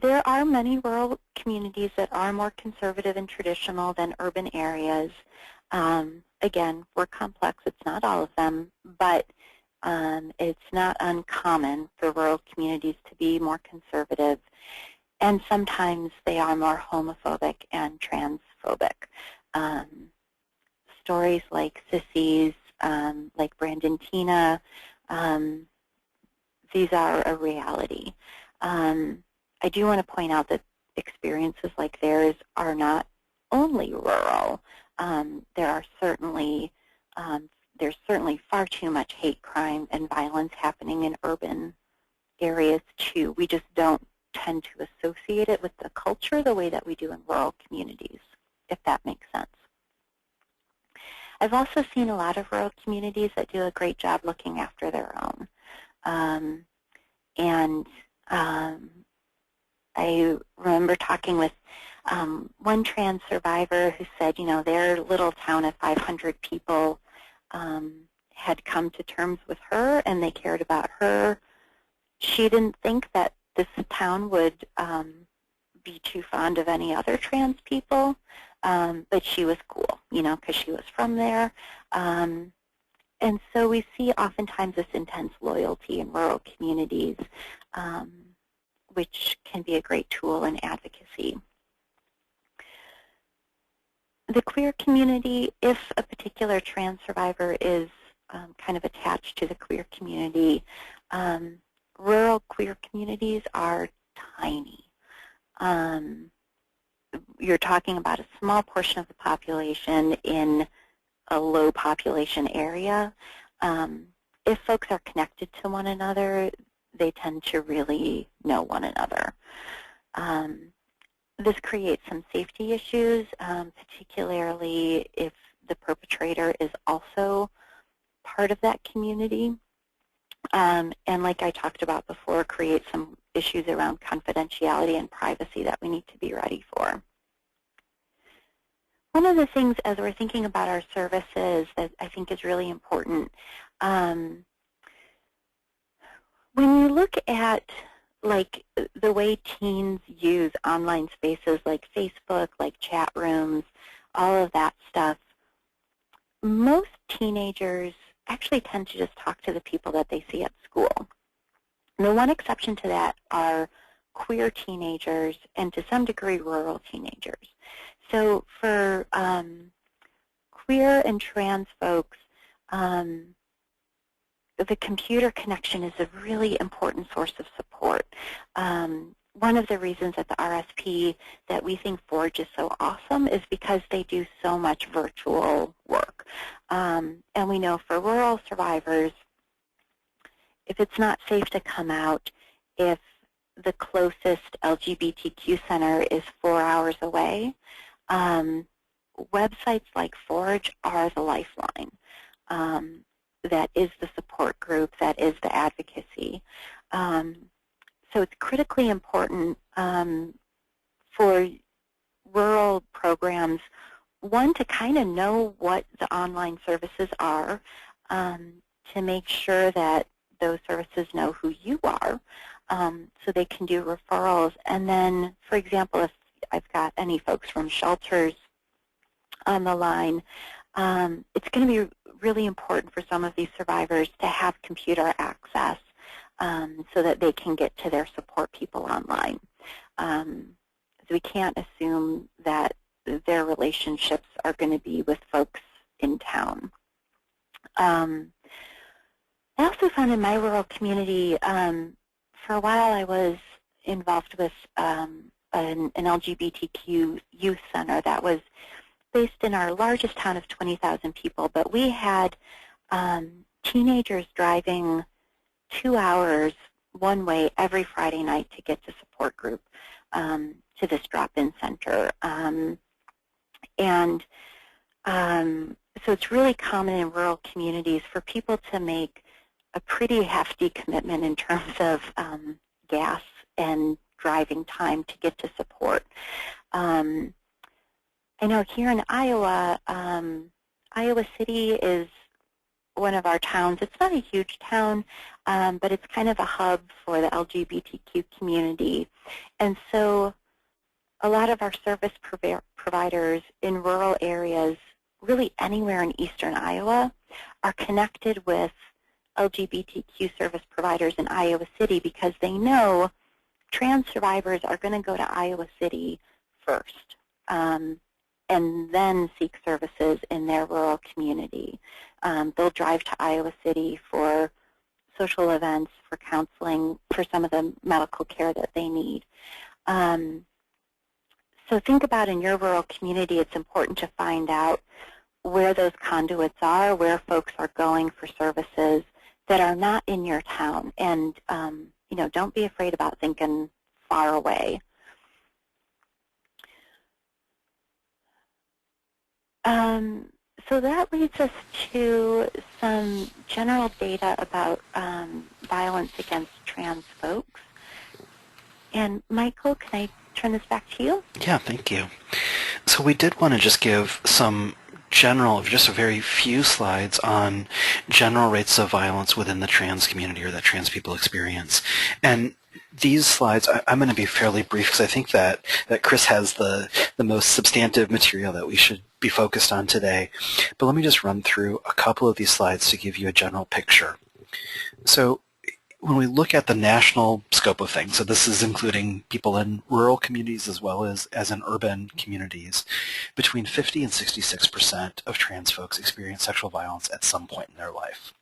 There are many rural communities that are more conservative and traditional than urban areas. Again, we're complex. It's not all of them, but it's not uncommon for rural communities to be more conservative. and sometimes they are more homophobic and transphobic. Stories like Sissies, like Brandon Tina, these are a reality. I do want to point out that experiences like theirs are not only rural. There's certainly far too much hate crime and violence happening in urban areas too. We just don't tend to associate it with the culture the way that we do in rural communities, if that makes sense. I've also seen a lot of rural communities that do a great job looking after their own. I remember talking with one trans survivor who said, their little town of 500 people had come to terms with her and they cared about her. She didn't think that this town would be too fond of any other trans people, but she was cool, because she was from there. And so we see oftentimes this intense loyalty in rural communities, which can be a great tool in advocacy. The queer community, if a particular trans survivor is kind of attached to the queer community, rural queer communities are tiny. You're talking about a small portion of the population in a low population area. If folks are connected to one another, they tend to really know one another. This creates some safety issues, particularly if the perpetrator is also part of that community. And like I talked about before, creates some issues around confidentiality and privacy that we need to be ready for. One of the things as we're thinking about our services that I think is really important, when you look at like the way teens use online spaces like Facebook, like chat rooms, all of that stuff, most teenagers actually tend to just talk to the people that they see at school. And the one exception to that are queer teenagers and to some degree rural teenagers. So for queer and trans folks, the computer connection is a really important source of support. One of the reasons at the RSP that we think Forge is so awesome is because they do so much virtual work. And we know for rural survivors, if it's not safe to come out, if the closest LGBTQ center is 4 hours away, websites like Forge are the lifeline. That is the support group, that is the advocacy. So it's critically important for rural programs, one, to kind of know what the online services are, to make sure that those services know who you are, so they can do referrals. And then, for example, if I've got any folks from shelters on the line, it's going to be really important for some of these survivors to have computer access so that they can get to their support people online. So we can't assume that their relationships are going to be with folks in town. I also found in my rural community, for a while I was involved with an LGBTQ youth center that was based in our largest town of 20,000 people, but we had teenagers driving 2 hours one way every Friday night to get to support group, to this drop-in center. So it's really common in rural communities for people to make a pretty hefty commitment in terms of gas and driving time to get to support. I know here in Iowa, Iowa City is one of our towns. It's not a huge town, but it's kind of a hub for the LGBTQ community. And so a lot of our service providers in rural areas, really anywhere in eastern Iowa, are connected with LGBTQ service providers in Iowa City because they know trans survivors are going to go to Iowa City first, and then seek services in their rural community. They'll drive to Iowa City for social events, for counseling, for some of the medical care that they need. So think about in your rural community, it's important to find out where those conduits are, where folks are going for services that are not in your town. And, you know, don't be afraid about thinking far away. So that leads us to some general data about violence against trans folks. And Michael, can I turn this back to you? Yeah, thank you. So we did want to just give some general, just a very few slides on general rates of violence within the trans community or that trans people experience. And these slides, I'm going to be fairly brief because I think that Kris has the most substantive material that we should be focused on today. But let me just run through a couple of these slides to give you a general picture. So when we look at the national scope of things, so this is including people in rural communities as well as in urban communities, between 50 and 66% of trans folks experience sexual violence at some point in their life.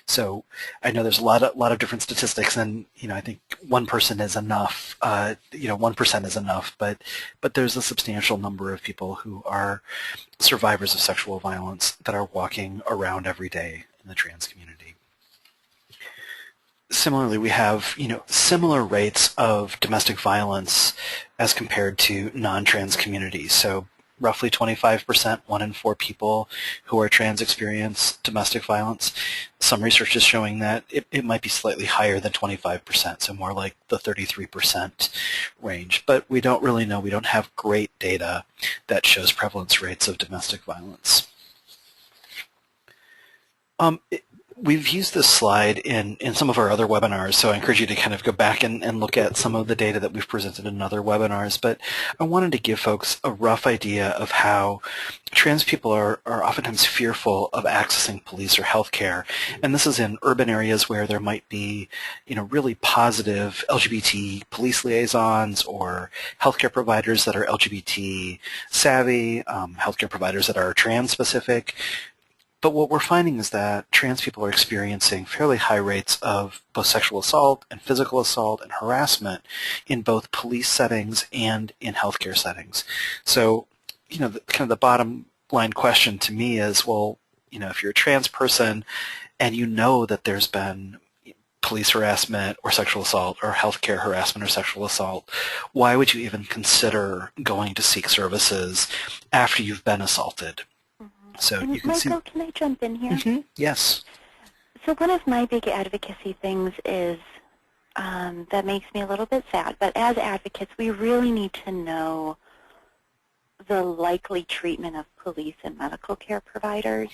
So I know there's a lot of different statistics, and I think 1% is enough. 1% is enough, but there's a substantial number of people who are survivors of sexual violence that are walking around every day in the trans community. Similarly, we have similar rates of domestic violence as compared to non-trans communities. So roughly 25%, 1 in 4 people who are trans experience domestic violence. Some research is showing that it might be slightly higher than 25%, so more like the 33% range. But we don't really know. We don't have great data that shows prevalence rates of domestic violence. We've used this slide in some of our other webinars, so I encourage you to kind of go back and look at some of the data that we've presented in other webinars, but I wanted to give folks a rough idea of how trans people are oftentimes fearful of accessing police or health care, and this is in urban areas where there might be really positive LGBT police liaisons or healthcare providers that are LGBT savvy, healthcare providers that are trans specific. But what we're finding is that trans people are experiencing fairly high rates of both sexual assault and physical assault and harassment in both police settings and in healthcare settings. So, kind of the bottom line question to me is, well, if you're a trans person and you know that there's been police harassment or sexual assault or healthcare harassment or sexual assault, why would you even consider going to seek services after you've been assaulted? So and you can Michael, can I jump in here? Mm-hmm. Yes. So one of my big advocacy things is that makes me a little bit sad, but as advocates, we really need to know the likely treatment of police and medical care providers.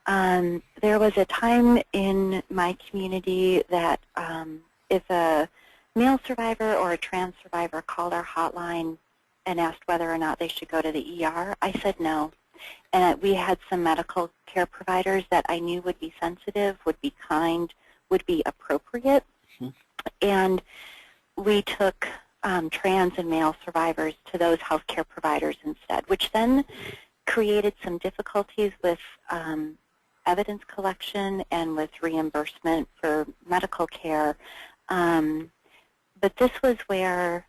Mm-hmm. There was a time in my community that if a male survivor or a trans survivor called our hotline and asked whether or not they should go to the ER, I said no. And we had some medical care providers that I knew would be sensitive, would be kind, would be appropriate. Mm-hmm. And we took trans and male survivors to those healthcare providers instead, which then created some difficulties with evidence collection and with reimbursement for medical care. But this was where,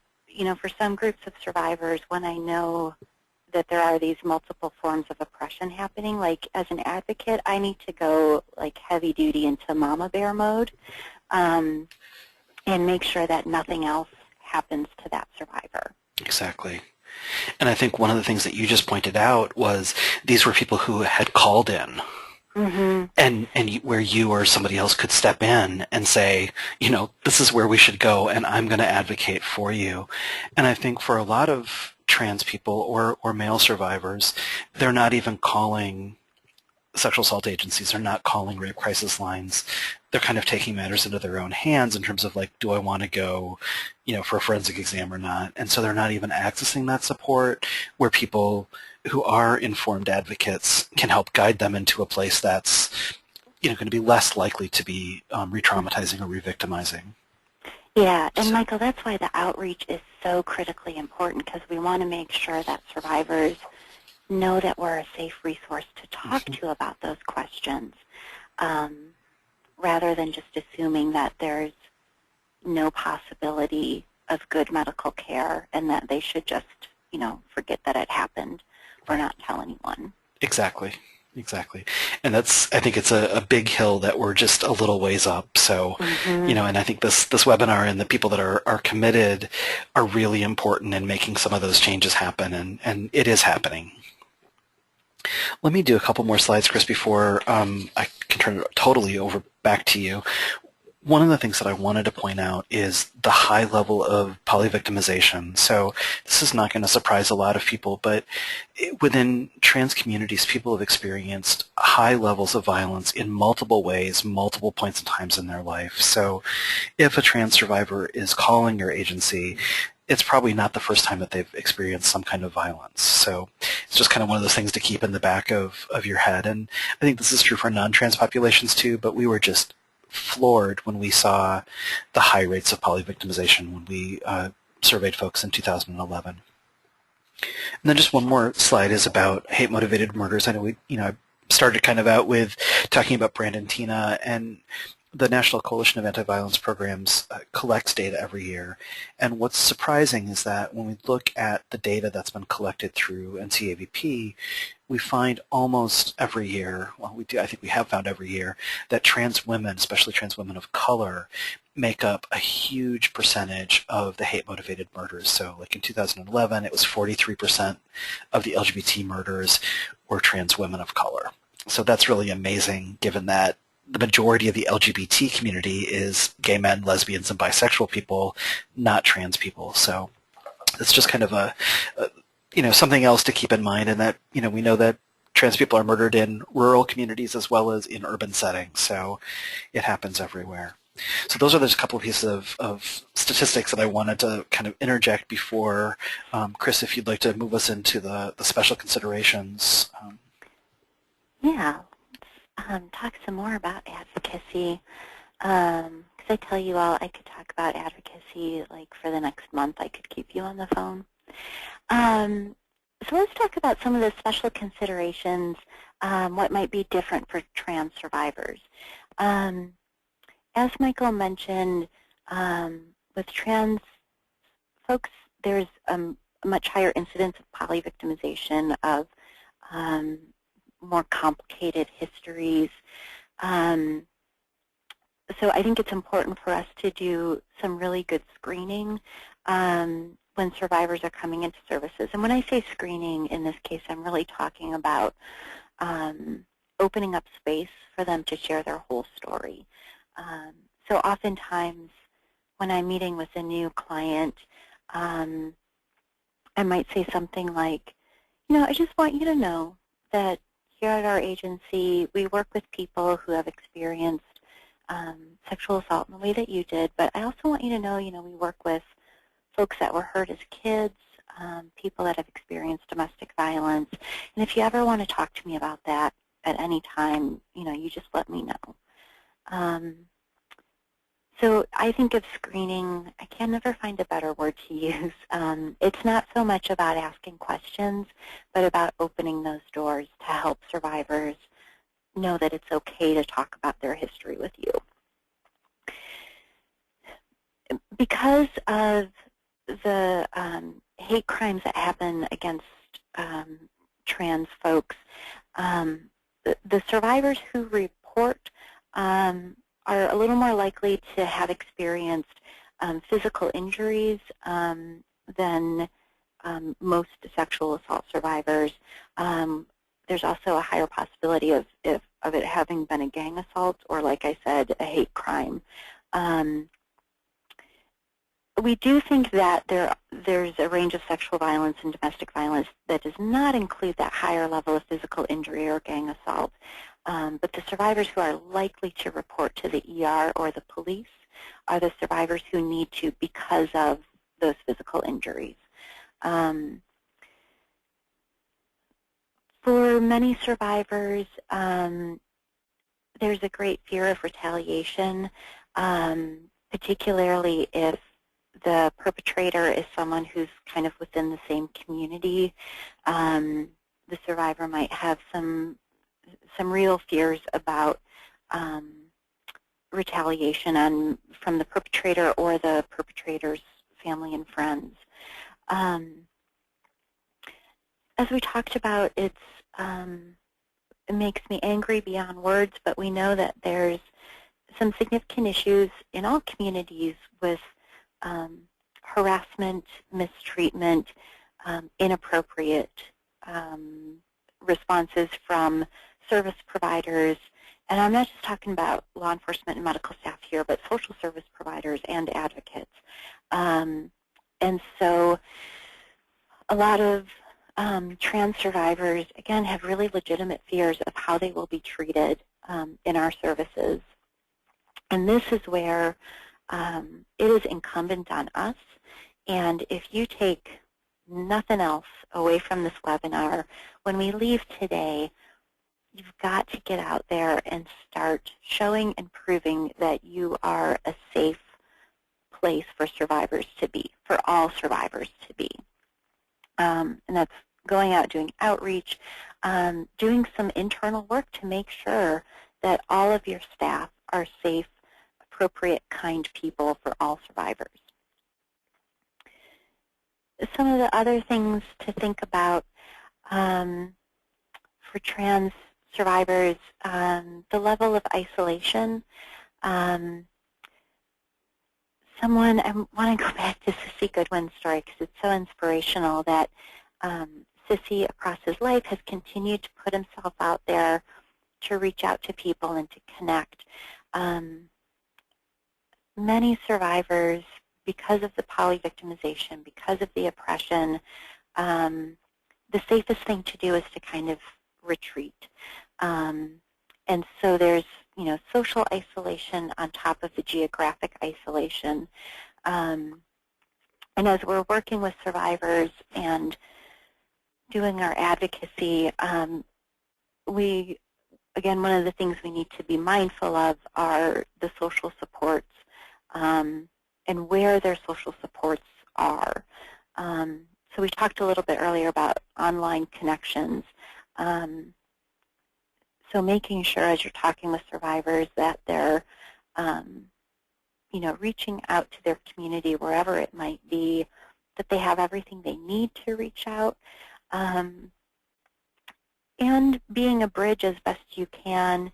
for some groups of survivors, when I know that there are these multiple forms of oppression happening, like as an advocate, I need to go like heavy duty into mama bear mode and make sure that nothing else happens to that survivor. Exactly. And I think one of the things that you just pointed out was these were people who had called in. Mm-hmm. And where you or somebody else could step in and say, this is where we should go and I'm going to advocate for you. And I think for a lot of trans people or male survivors, they're not even calling sexual assault agencies. They're not calling rape crisis lines. They're kind of taking matters into their own hands in terms of like, do I want to go, for a forensic exam or not? And so they're not even accessing that support where people who are informed advocates can help guide them into a place that's, going to be less likely to be re-traumatizing or re-victimizing. Yeah, and So, Michael, that's why the outreach is so critically important, because we want to make sure that survivors know that we're a safe resource to talk mhm. to about those questions, um, rather than just assuming that there's no possibility of good medical care and that they should just, forget that it happened or Right. not tell anyone. Exactly. Exactly. And I think it's a big hill that we're just a little ways up. So, Mm-hmm. and I think this webinar and the people that are committed are really important in making some of those changes happen, and it is happening. Let me do a couple more slides, Kris, before I can turn it totally over back to you. One of the things that I wanted to point out is the high level of polyvictimization. So this is not going to surprise a lot of people, but within trans communities, people have experienced high levels of violence in multiple ways, multiple points and times in their life. So if a trans survivor is calling your agency, it's probably not the first time that they've experienced some kind of violence. So it's just kind of one of those things to keep in the back of your head. And I think this is true for non-trans populations too, but we were just floored when we saw the high rates of polyvictimization when we surveyed folks in 2011. And then just one more slide is about hate-motivated murders. I know I started kind of out with talking about Brandon Tina, and the National Coalition of Anti-Violence Programs collects data every year. And what's surprising is that when we look at the data that's been collected through NCAVP, we find almost every year, well, I think we have found every year, that trans women, especially trans women of color, make up a huge percentage of the hate-motivated murders. So like in 2011, it was 43% of the LGBT murders were trans women of color. So that's really amazing given that the majority of the LGBT community is gay men, lesbians, and bisexual people, not trans people. So it's just kind of something else to keep in mind, and that we know that trans people are murdered in rural communities as well as in urban settings. So it happens everywhere. So those are just a couple of pieces of statistics that I wanted to kind of interject before, Kris, if you'd like to move us into the special considerations. Yeah, let's talk some more about advocacy. Because I tell you all, I could talk about advocacy like for the next month. I could keep you on the phone. So let's talk about some of the special considerations, what might be different for trans survivors. As Michael mentioned, with trans folks, there's a much higher incidence of polyvictimization, of more complicated histories. So I think it's important for us to do some really good screening when survivors are coming into services. And when I say screening, in this case, I'm really talking about opening up space for them to share their whole story. So oftentimes, when I'm meeting with a new client, I might say something like, I just want you to know that here at our agency, we work with people who have experienced sexual assault in the way that you did, but I also want you to know, we work with folks that were hurt as kids, people that have experienced domestic violence, and if you ever want to talk to me about that at any time, you just let me know. So I think of screening, I can never find a better word to use. It's not so much about asking questions, but about opening those doors to help survivors know that it's okay to talk about their history with you. Because of the hate crimes that happen against trans folks, the survivors who report are a little more likely to have experienced physical injuries than most sexual assault survivors. There's also a higher possibility of it having been a gang assault or, like I said, a hate crime. We do think that there's a range of sexual violence and domestic violence that does not include that higher level of physical injury or gang assault. But the survivors who are likely to report to the ER or the police are the survivors who need to because of those physical injuries. For many survivors, there's a great fear of retaliation. particularly if the perpetrator is someone who's kind of within the same community. The survivor might have some real fears about retaliation from the perpetrator or the perpetrator's family and friends. As we talked about, it makes me angry beyond words, but we know that there's some significant issues in all communities with harassment, mistreatment, inappropriate responses from service providers. And I'm not just talking about law enforcement and medical staff here, but social service providers and advocates. And so a lot of trans survivors, again, have really legitimate fears of how they will be treated in our services. And this is where it is incumbent on us. And if you take nothing else away from this webinar, when we leave today, you've got to get out there and start showing and proving that you are a safe place for survivors to be, for all survivors to be. And that's going out, doing outreach, doing some internal work to make sure that all of your staff are safe, appropriate, kind people for all survivors. Some of the other things to think about for trans survivors, the level of isolation. I want to go back to Sissy Goodwin's story because it's so inspirational that Sissy, across his life, has continued to put himself out there to reach out to people and to connect. Many survivors, because of the poly-victimization, because of the oppression, the safest thing to do is to kind of retreat. And so there's, social isolation on top of the geographic isolation. And as we're working with survivors and doing our advocacy, again, one of the things we need to be mindful of are the social supports and where their social supports are. So we talked a little bit earlier about online connections. So making sure as you're talking with survivors that they're, reaching out to their community wherever it might be, that they have everything they need to reach out, and being a bridge as best you can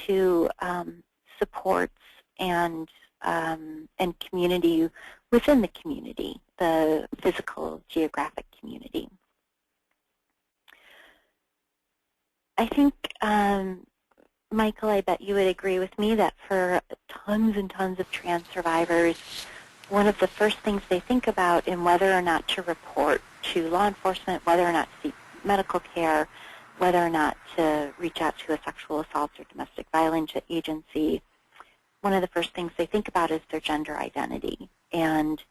to supports and community within the community, the physical, geographic community. I think, Michael, I bet you would agree with me that for tons and tons of trans survivors, one of the first things they think about in whether or not to report to law enforcement, whether or not to seek medical care, whether or not to reach out to a sexual assault or domestic violence agency, one of the first things they think about is their gender identity. And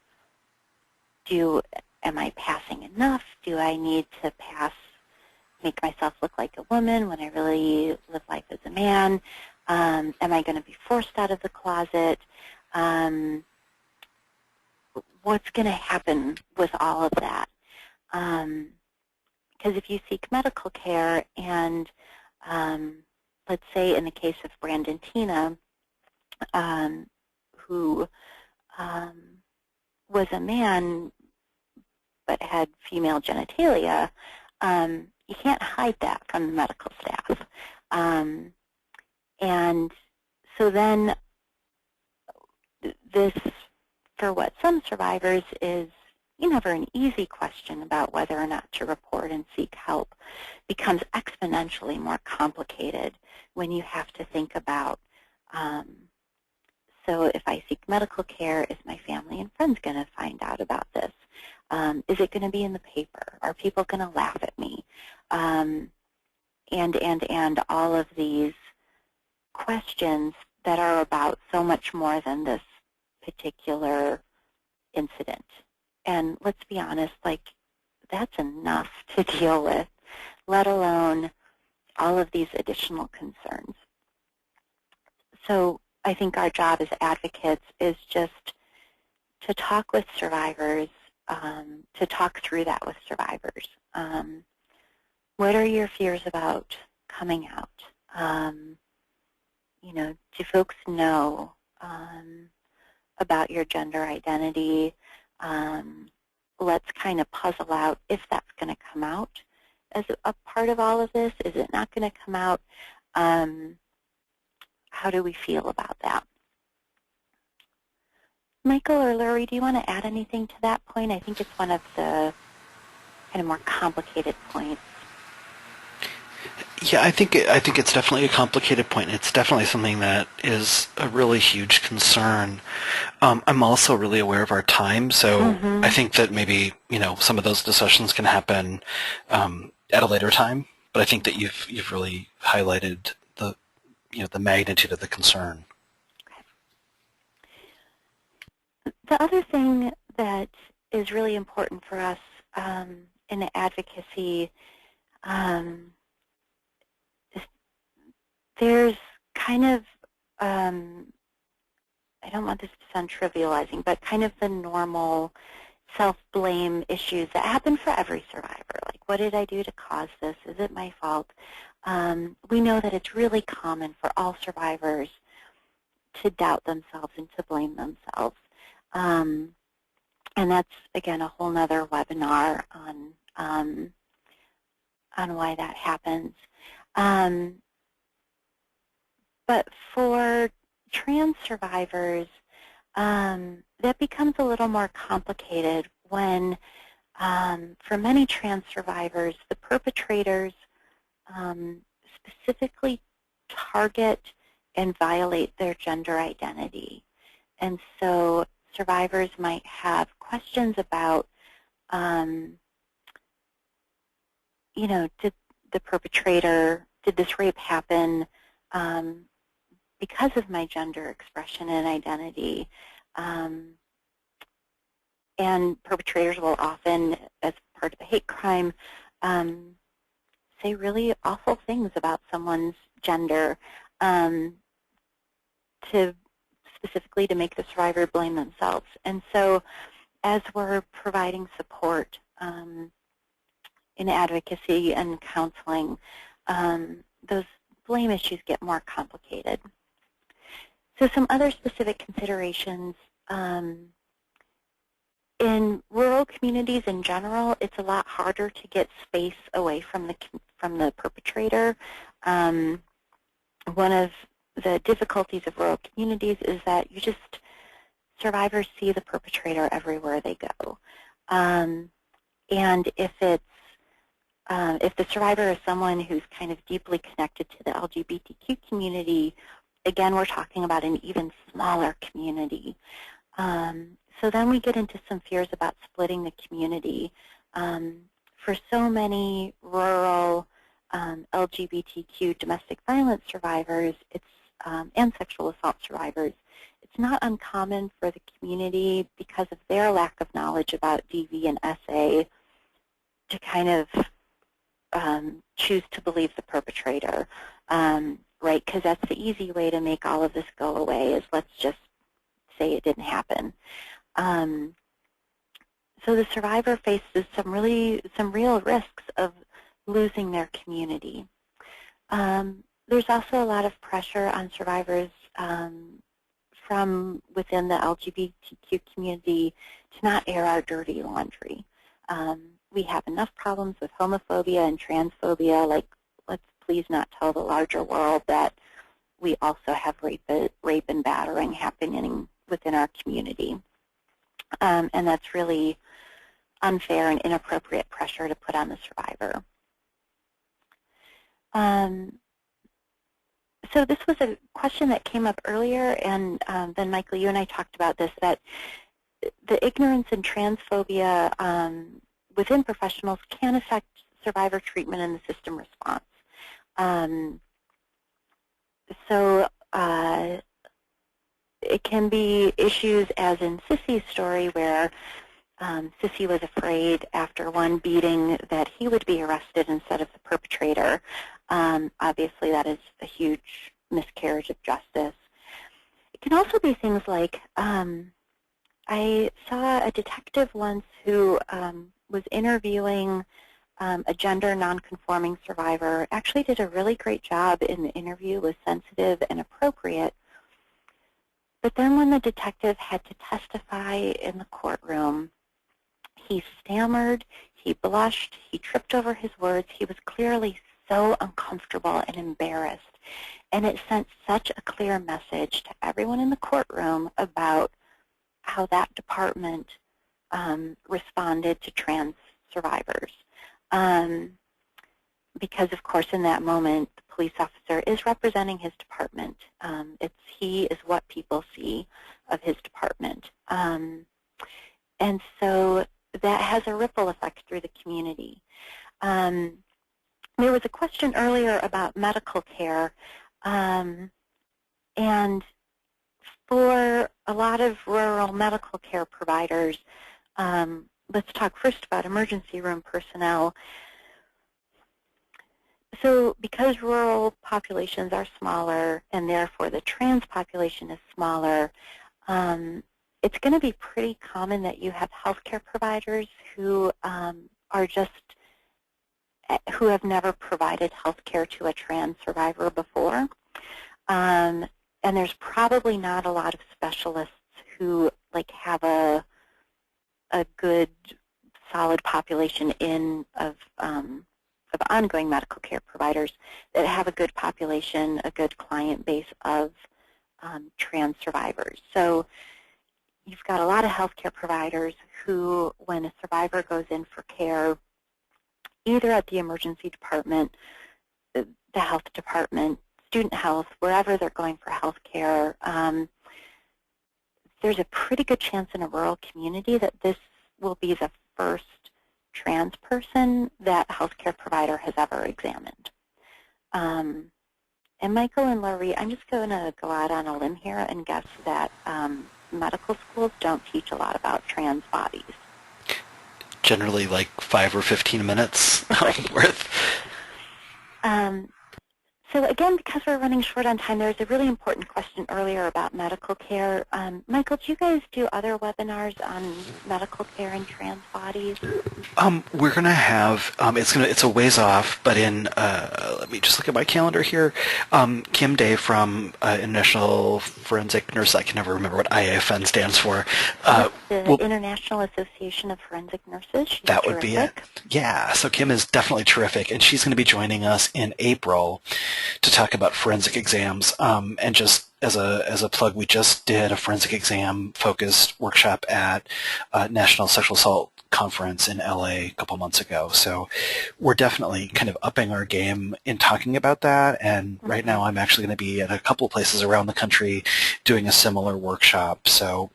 am I passing enough? Do I need to make myself look like a woman when I really live life as a man? Am I going to be forced out of the closet? What's going to happen with all of that? Because if you seek medical care and let's say in the case of Brandon Tina, who was a man but had female genitalia, you can't hide that from the medical staff. And so then this, for what some survivors is never an easy question about whether or not to report and seek help, becomes exponentially more complicated when you have to think about, so if I seek medical care, is my family and friends going to find out about this? Is it going to be in the paper? Are people going to laugh at me? And all of these questions that are about so much more than this particular incident. And let's be honest, that's enough to deal with, let alone all of these additional concerns. So I think our job as advocates is just to talk with survivors, to talk through that with survivors. What are your fears about coming out? Do folks know about your gender identity? Let's kind of puzzle out if that's going to come out as a part of all of this. Is it not going to come out? How do we feel about that? Michael or Lori, do you want to add anything to that point? I think it's one of the kind of more complicated points. Yeah, I think it's definitely a complicated point. It's definitely something that is a really huge concern. I'm also really aware of our time, so I think that maybe some of those discussions can happen at a later time. But I think that you've really highlighted the the magnitude of the concern. The other thing that is really important for us in the advocacy, there's kind of, I don't want this to sound trivializing, but kind of the normal self-blame issues that happen for every survivor. Like, what did I do to cause this? Is it my fault? We know that it's really common for all survivors to doubt themselves and to blame themselves. And that's, again, a whole nother webinar on why that happens. But for trans survivors, that becomes a little more complicated when, for many trans survivors, the perpetrators specifically target and violate their gender identity. And so survivors might have questions about, did the perpetrator, did this rape happen because of my gender expression and identity? And perpetrators will often, as part of a hate crime, say really awful things about someone's gender specifically to make the survivor blame themselves. And so as we're providing support in advocacy and counseling, those blame issues get more complicated. So some other specific considerations. In rural communities in general, it's a lot harder to get space away from the perpetrator. One of the difficulties of rural communities is that survivors see the perpetrator everywhere they go. And if the survivor is someone who's kind of deeply connected to the LGBTQ community, again, we're talking about an even smaller community. So then we get into some fears about splitting the community. For so many rural LGBTQ domestic violence survivors and sexual assault survivors, it's not uncommon for the community, because of their lack of knowledge about DV and SA, to kind of choose to believe the perpetrator, right? Because that's the easy way to make all of this go away, is let's just say it didn't happen. So the survivor faces some real risks of losing their community. There's also a lot of pressure on survivors from within the LGBTQ community to not air our dirty laundry. We have enough problems with homophobia and transphobia. Like, let's please not tell the larger world that we also have rape and battering happening within our community. And that's really unfair and inappropriate pressure to put on the survivor. So this was a question that came up earlier, and then Michael, you and I talked about this, that the ignorance and transphobia within professionals can affect survivor treatment and the system response. It can be issues as in Sissy's story, where Sissy was afraid after one beating that he would be arrested instead of the perpetrator. Obviously, that is a huge miscarriage of justice. It can also be things like, I saw a detective once who was interviewing a gender nonconforming survivor, actually did a really great job in the interview, was sensitive and appropriate. But then when the detective had to testify in the courtroom, he stammered, he blushed, he tripped over his words. He was clearly so uncomfortable and embarrassed. And it sent such a clear message to everyone in the courtroom about how that department responded to trans survivors. Because, of course, in that moment, the police officer is representing his department. He is what people see of his department. And so that has a ripple effect through the community. There was a question earlier about medical care. And for a lot of rural medical care providers, let's talk first about emergency room personnel. So because rural populations are smaller and therefore the trans population is smaller, it's going to be pretty common that you have healthcare providers who who have never provided healthcare to a trans survivor before. And there's probably not a lot of specialists who have a good, solid population of ongoing medical care providers that have a good population, a good client base of trans survivors. So you've got a lot of healthcare providers who, when a survivor goes in for care, either at the emergency department, the health department, student health, wherever they're going for health care, there's a pretty good chance in a rural community that this will be the first trans person that a healthcare provider has ever examined. And Michael and Laurie, I'm just going to go out on a limb here and guess that medical schools don't teach a lot about trans bodies. Generally like 5 or 15 minutes worth. So again, because we're running short on time, there was a really important question earlier about medical care. Michael, do you guys do other webinars on medical care and trans bodies? We're going to have, it's a ways off, but let me just look at my calendar here. Kim Day from International Forensic Nurse, I can never remember what IAFN stands for. The International Association of Forensic Nurses. She's that terrific. Would be it. Yeah, so Kim is definitely terrific, and she's going to be joining us in April to talk about forensic exams. And just as a plug, we just did a forensic exam focused workshop at National Sexual Assault Conference in LA a couple months ago. So we're definitely kind of upping our game in talking about that. And right now I'm actually going to be at a couple of places around the country doing a similar workshop. So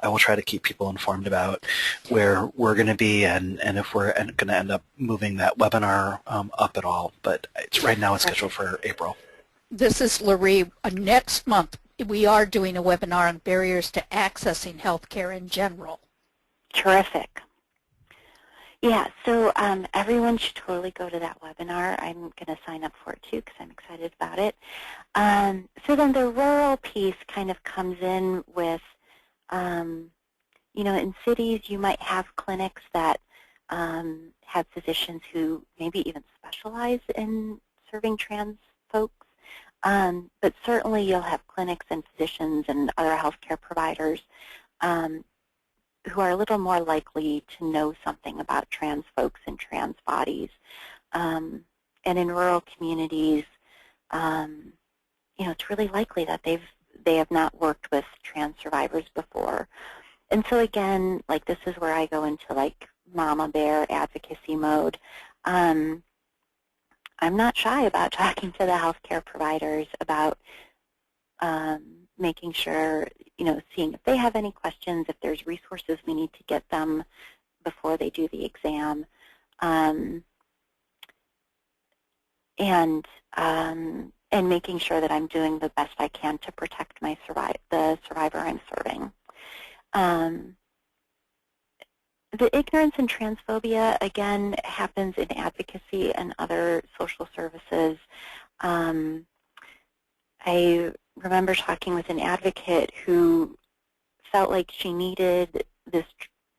I will try to keep people informed about where we're going to be and if we're going to end up moving that webinar up at all. But right now it's scheduled for April. This is Laurie. Next month we are doing a webinar on barriers to accessing healthcare in general. Terrific. Yeah, so everyone should totally go to that webinar. I'm going to sign up for it too because I'm excited about it. So then the rural piece kind of comes in with, you know, in cities you might have clinics that have physicians who maybe even specialize in serving trans folks. But certainly you'll have clinics and physicians and other healthcare providers who are a little more likely to know something about trans folks and trans bodies. And in rural communities, you know, it's really likely that they have not worked with trans survivors before. And so again, like this is where I go into like mama bear advocacy mode. I'm not shy about talking to the healthcare providers about making sure, you know, seeing if they have any questions, if there's resources we need to get them before they do the exam, and making sure that I'm doing the best I can to protect my the survivor I'm serving. The ignorance and transphobia, again, happens in advocacy and other social services. I remember talking with an advocate who felt like she needed this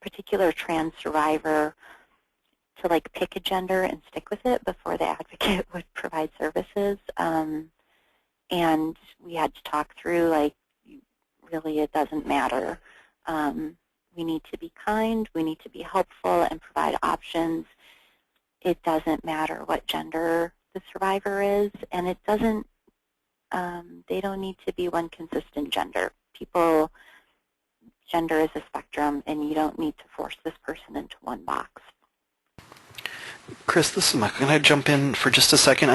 particular trans survivor to like pick a gender and stick with it before the advocate would provide services. And we had to talk through, like, really it doesn't matter. We need to be kind, we need to be helpful and provide options. It doesn't matter what gender the survivor is, and it doesn't, they don't need to be one consistent gender. Gender is a spectrum, and you don't need to force this person into one box. Kris, this is Michael. Can I jump in for just a second?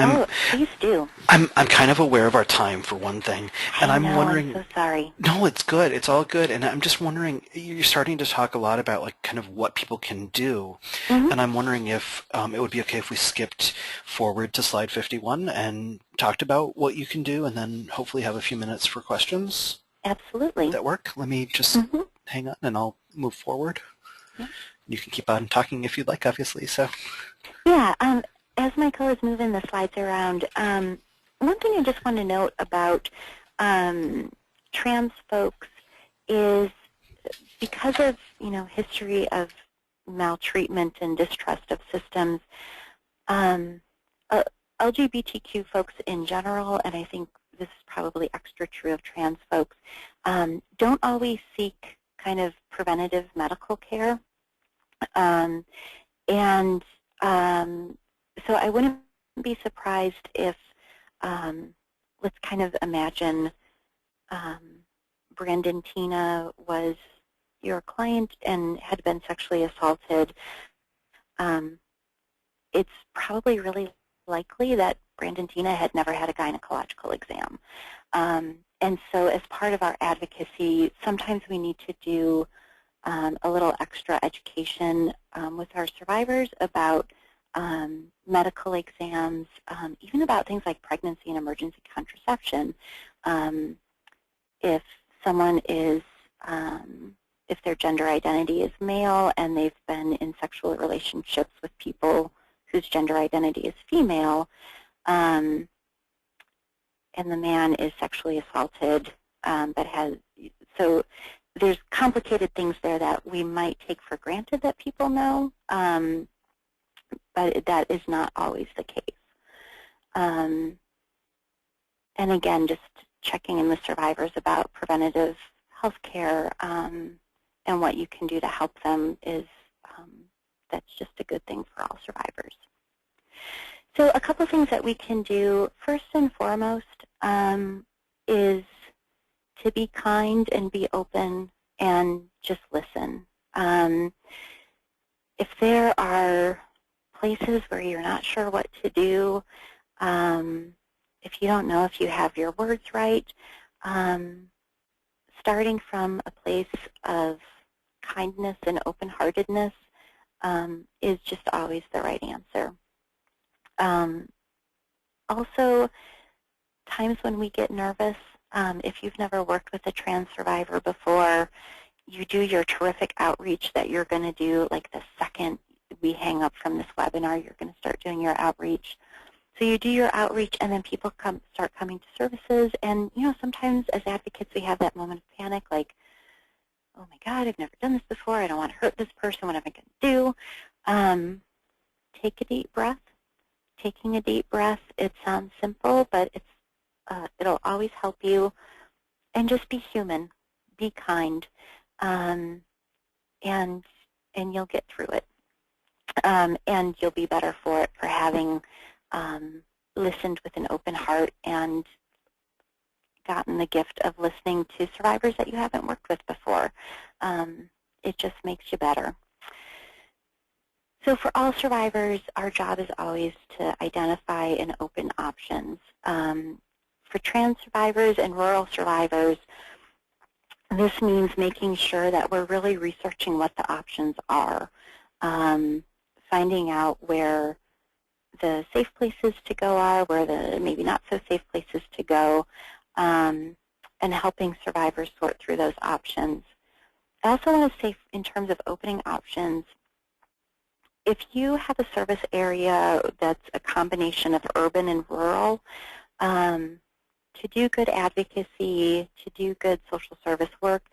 Please do. I'm kind of aware of our time, for one thing, and I'm wondering. I'm so sorry. No, it's good. It's all good, and I'm just wondering. You're starting to talk a lot about like kind of what people can do, and I'm wondering if it would be okay if we skipped forward to slide 51 and talked about what you can do, and then hopefully have a few minutes for questions. Absolutely. Does that work? Let me just hang on, and I'll move forward. Yeah. You can keep on talking if you'd like, obviously. So. Yeah, as Michael is moving the slides around, one thing I just want to note about trans folks is because of, history of maltreatment and distrust of systems, LGBTQ folks in general, and I think this is probably extra true of trans folks, don't always seek kind of preventative medical care. So I wouldn't be surprised if, let's kind of imagine Brandon Tina was your client and had been sexually assaulted. It's probably really likely that Brandon Tina had never had a gynecological exam. And so as part of our advocacy, sometimes we need to do a little extra education with our survivors about medical exams, even about things like pregnancy and emergency contraception. If someone is, if their gender identity is male and they've been in sexual relationships with people whose gender identity is female, and the man is sexually assaulted, so there's complicated things there that we might take for granted that people know, but that is not always the case. And again, just checking in with survivors about preventative health care and what you can do to help them is, that's just a good thing for all survivors. So a couple things that we can do, first and foremost, is to be kind and be open and just listen. If there are places where you're not sure what to do, if you don't know if you have your words right, starting from a place of kindness and open-heartedness is just always the right answer. Also, times when we get nervous, if you've never worked with a trans survivor before, you do your terrific outreach that you're going to do like the second we hang up from this webinar, you're going to start doing your outreach. So you do your outreach and then people start coming to services, and sometimes as advocates we have that moment of panic like, oh my God, I've never done this before, I don't want to hurt this person, what am I going to do? Take a deep breath. Taking a deep breath, it sounds simple, but it'll always help you. And just be human, be kind, and you'll get through it. And you'll be better for it for having listened with an open heart and gotten the gift of listening to survivors that you haven't worked with before. It just makes you better. So for all survivors, our job is always to identify and open options. For trans survivors and rural survivors, this means making sure that we're really researching what the options are, finding out where the safe places to go are, where the maybe not so safe places to go, and helping survivors sort through those options. I also want to say in terms of opening options, if you have a service area that's a combination of urban and rural, to do good advocacy, to do good social service work,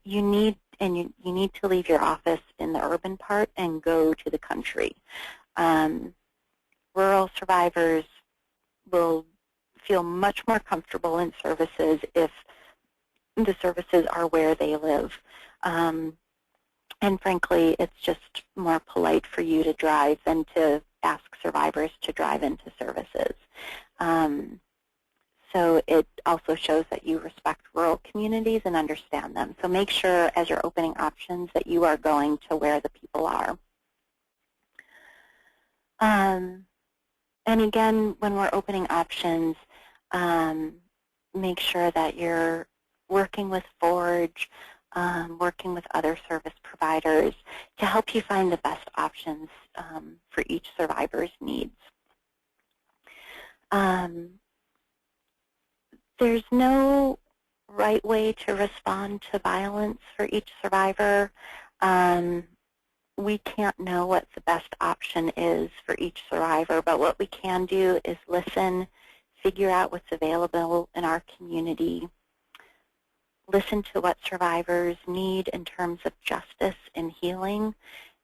you need to leave your office in the urban part and go to the country. Rural survivors will feel much more comfortable in services if the services are where they live. And frankly, it's just more polite for you to drive than to ask survivors to drive into services. So it also shows that you respect rural communities and understand them. So make sure as you're opening options that you are going to where the people are. And again, when we're opening options, make sure that you're working with Forge, working with other service providers to help you find the best options for each survivor's needs. There's no right way to respond to violence for each survivor. We can't know what the best option is for each survivor, but what we can do is listen, figure out what's available in our community, listen to what survivors need in terms of justice and healing,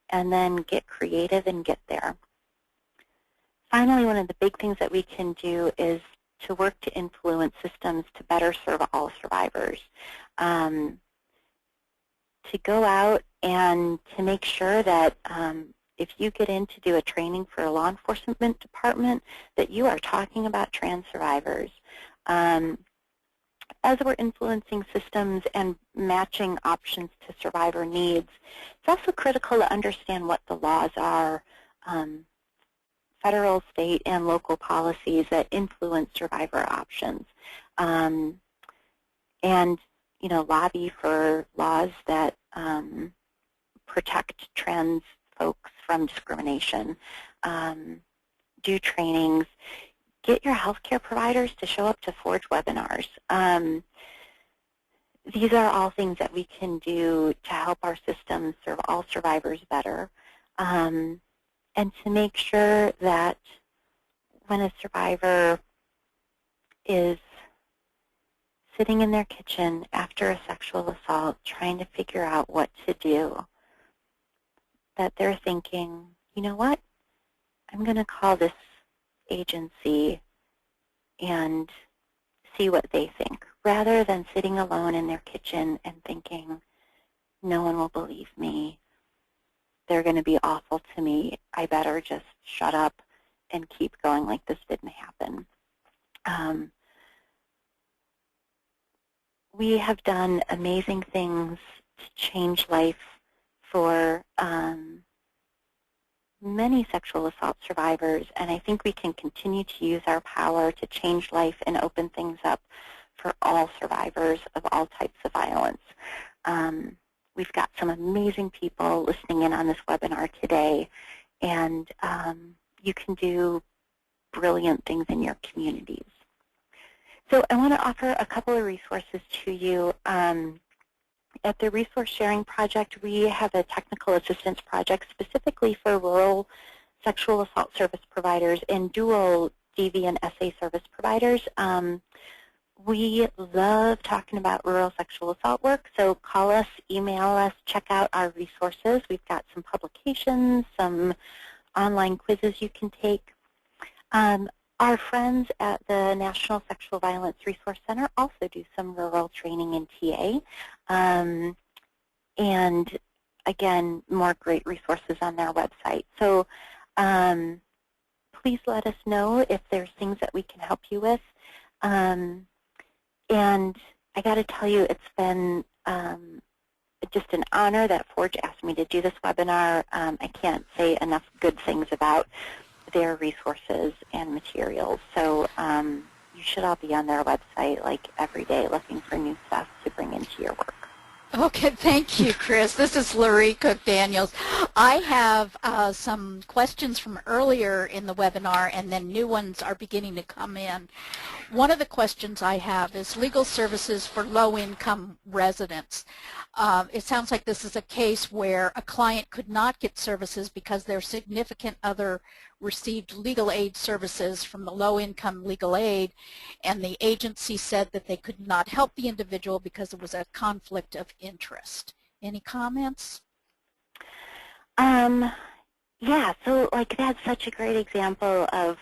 and then get creative and get there. Finally, one of the big things that we can do is to work to influence systems to better serve all survivors. To go out and to make sure that if you get in to do a training for a law enforcement department, that you are talking about trans survivors. As we're influencing systems and matching options to survivor needs, it's also critical to understand what the laws are, federal, state, and local policies that influence survivor options. And lobby for laws that protect trans folks from discrimination. Do trainings. Get your healthcare providers to show up to Forge webinars. These are all things that we can do to help our systems serve all survivors better, and to make sure that when a survivor is sitting in their kitchen after a sexual assault trying to figure out what to do, that they're thinking, you know what, I'm going to call this agency and see what they think, rather than sitting alone in their kitchen and thinking, no one will believe me, they're going to be awful to me, I better just shut up and keep going like this didn't happen. We have done amazing things to change life for many sexual assault survivors, and I think we can continue to use our power to change life and open things up for all survivors of all types of violence. We've got some amazing people listening in on this webinar today, and you can do brilliant things in your communities. So I want to offer a couple of resources to you. At the Resource Sharing Project, we have a technical assistance project specifically for rural sexual assault service providers and dual DV and SA service providers. We love talking about rural sexual assault work, so call us, email us, check out our resources. We've got some publications, some online quizzes you can take. Our friends at the National Sexual Violence Resource Center also do some rural training in TA. And again, more great resources on their website. So please let us know if there's things that we can help you with. And I got to tell you, it's been just an honor that Forge asked me to do this webinar. I can't say enough good things about their resources and materials. So you should all be on their website like every day looking for new stuff to bring into your work. Okay, thank you, Kris. This is Laurie Cook-Daniels. I have some questions from earlier in the webinar, and then new ones are beginning to come in. One of the questions I have is legal services for low-income residents. It sounds like this is a case where a client could not get services because their significant other received legal aid services from the low-income legal aid, and the agency said that they could not help the individual because it was a conflict of interest. Any comments? Yeah, so like that's such a great example of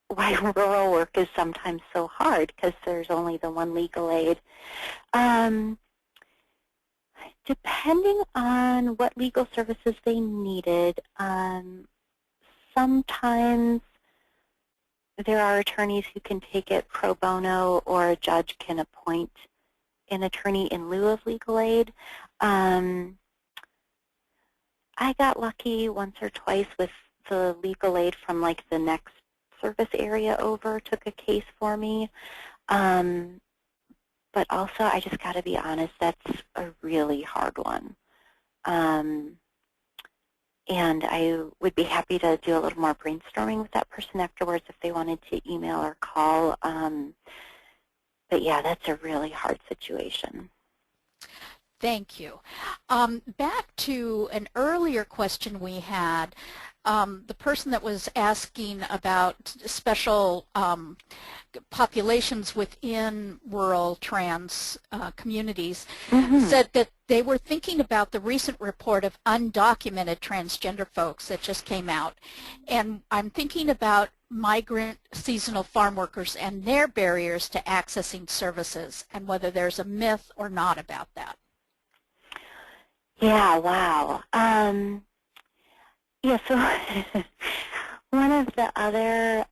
why rural work is sometimes so hard because there's only the one legal aid. Depending on what legal services they needed, sometimes there are attorneys who can take it pro bono, or a judge can appoint an attorney in lieu of legal aid. I got lucky once or twice with the legal aid from like the next service area over, took a case for me. But also, I just got to be honest, that's a really hard one. And I would be happy to do a little more brainstorming with that person afterwards if they wanted to email or call. But yeah, that's a really hard situation. Thank you. Back to an earlier question we had, the person that was asking about special populations within rural trans communities said that they were thinking about the recent report of undocumented transgender folks that just came out. And I'm thinking about migrant seasonal farm workers and their barriers to accessing services and whether there's a myth or not about that. Yeah, wow. Yeah, so one of the other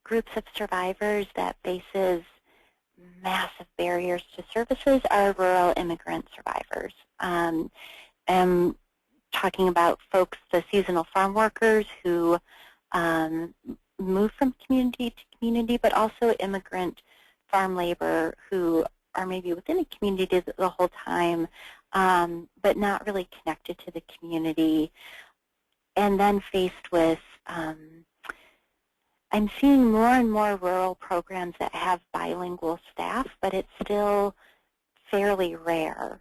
groups of survivors that faces massive barriers to services are rural immigrant survivors. I'm talking about folks, the seasonal farm workers who move from community to community, but also immigrant farm labor who are maybe within a community the whole time, but not really connected to the community, and then faced with, I'm seeing more and more rural programs that have bilingual staff, but it's still fairly rare.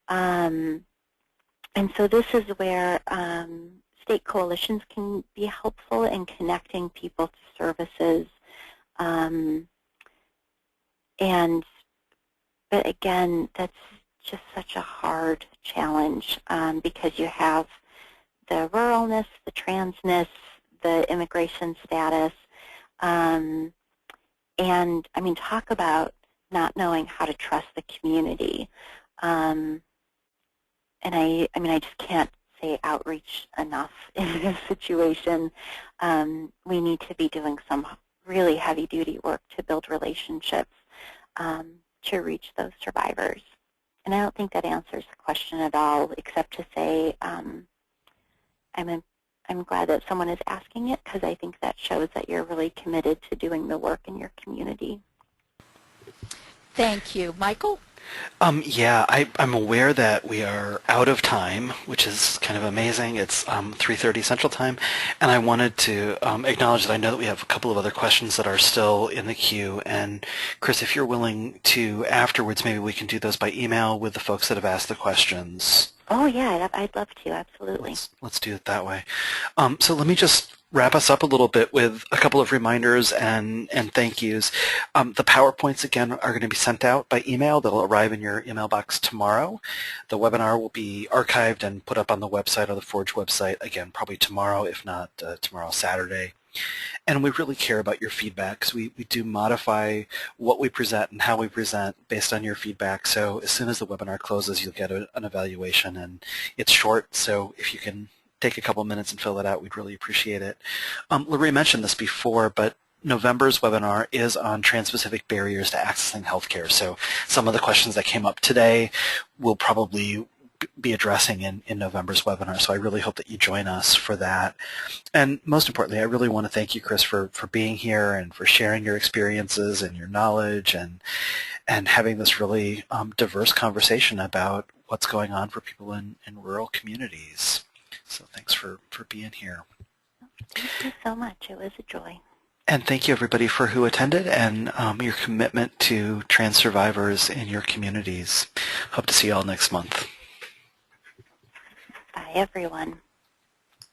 And so this is where state coalitions can be helpful in connecting people to services. But again, that's just such a hard challenge because you have the ruralness, the transness, the immigration status, and I mean, talk about not knowing how to trust the community. And I mean, I just can't say outreach enough in this situation. We need to be doing some really heavy-duty work to build relationships to reach those survivors. And I don't think that answers the question at all, except to say I'm glad that someone is asking it, because I think that shows that you're really committed to doing the work in your community. Thank you. Michael? Yeah, I'm aware that we are out of time, which is kind of amazing. It's 3:30 Central Time, and I wanted to acknowledge that I know that we have a couple of other questions that are still in the queue. And Kris, if you're willing to, afterwards, maybe we can do those by email with the folks that have asked the questions. Oh, yeah, I'd love to, absolutely. Let's do it that way. So let me just wrap us up a little bit with a couple of reminders and thank yous. The PowerPoints, again, are going to be sent out by email. They'll arrive in your email box tomorrow. The webinar will be archived and put up on the website or the Forge website, again, probably tomorrow, if not tomorrow, Saturday. And we really care about your feedback, because we do modify what we present and how we present based on your feedback. So as soon as the webinar closes, you'll get an evaluation, and it's short, so if you can take a couple minutes and fill that out, we'd really appreciate it. Lorraine mentioned this before, but November's webinar is on trans-specific barriers to accessing healthcare. So some of the questions that came up today will probably be addressing in November's webinar. So I really hope that you join us for that. And most importantly, I really want to thank you, Kris, for being here and for sharing your experiences and your knowledge and having this really diverse conversation about what's going on for people in rural communities. So thanks for being here. Thank you so much. It was a joy. And thank you everybody for who attended and your commitment to trans survivors in your communities. Hope to see you all next month. Bye, everyone.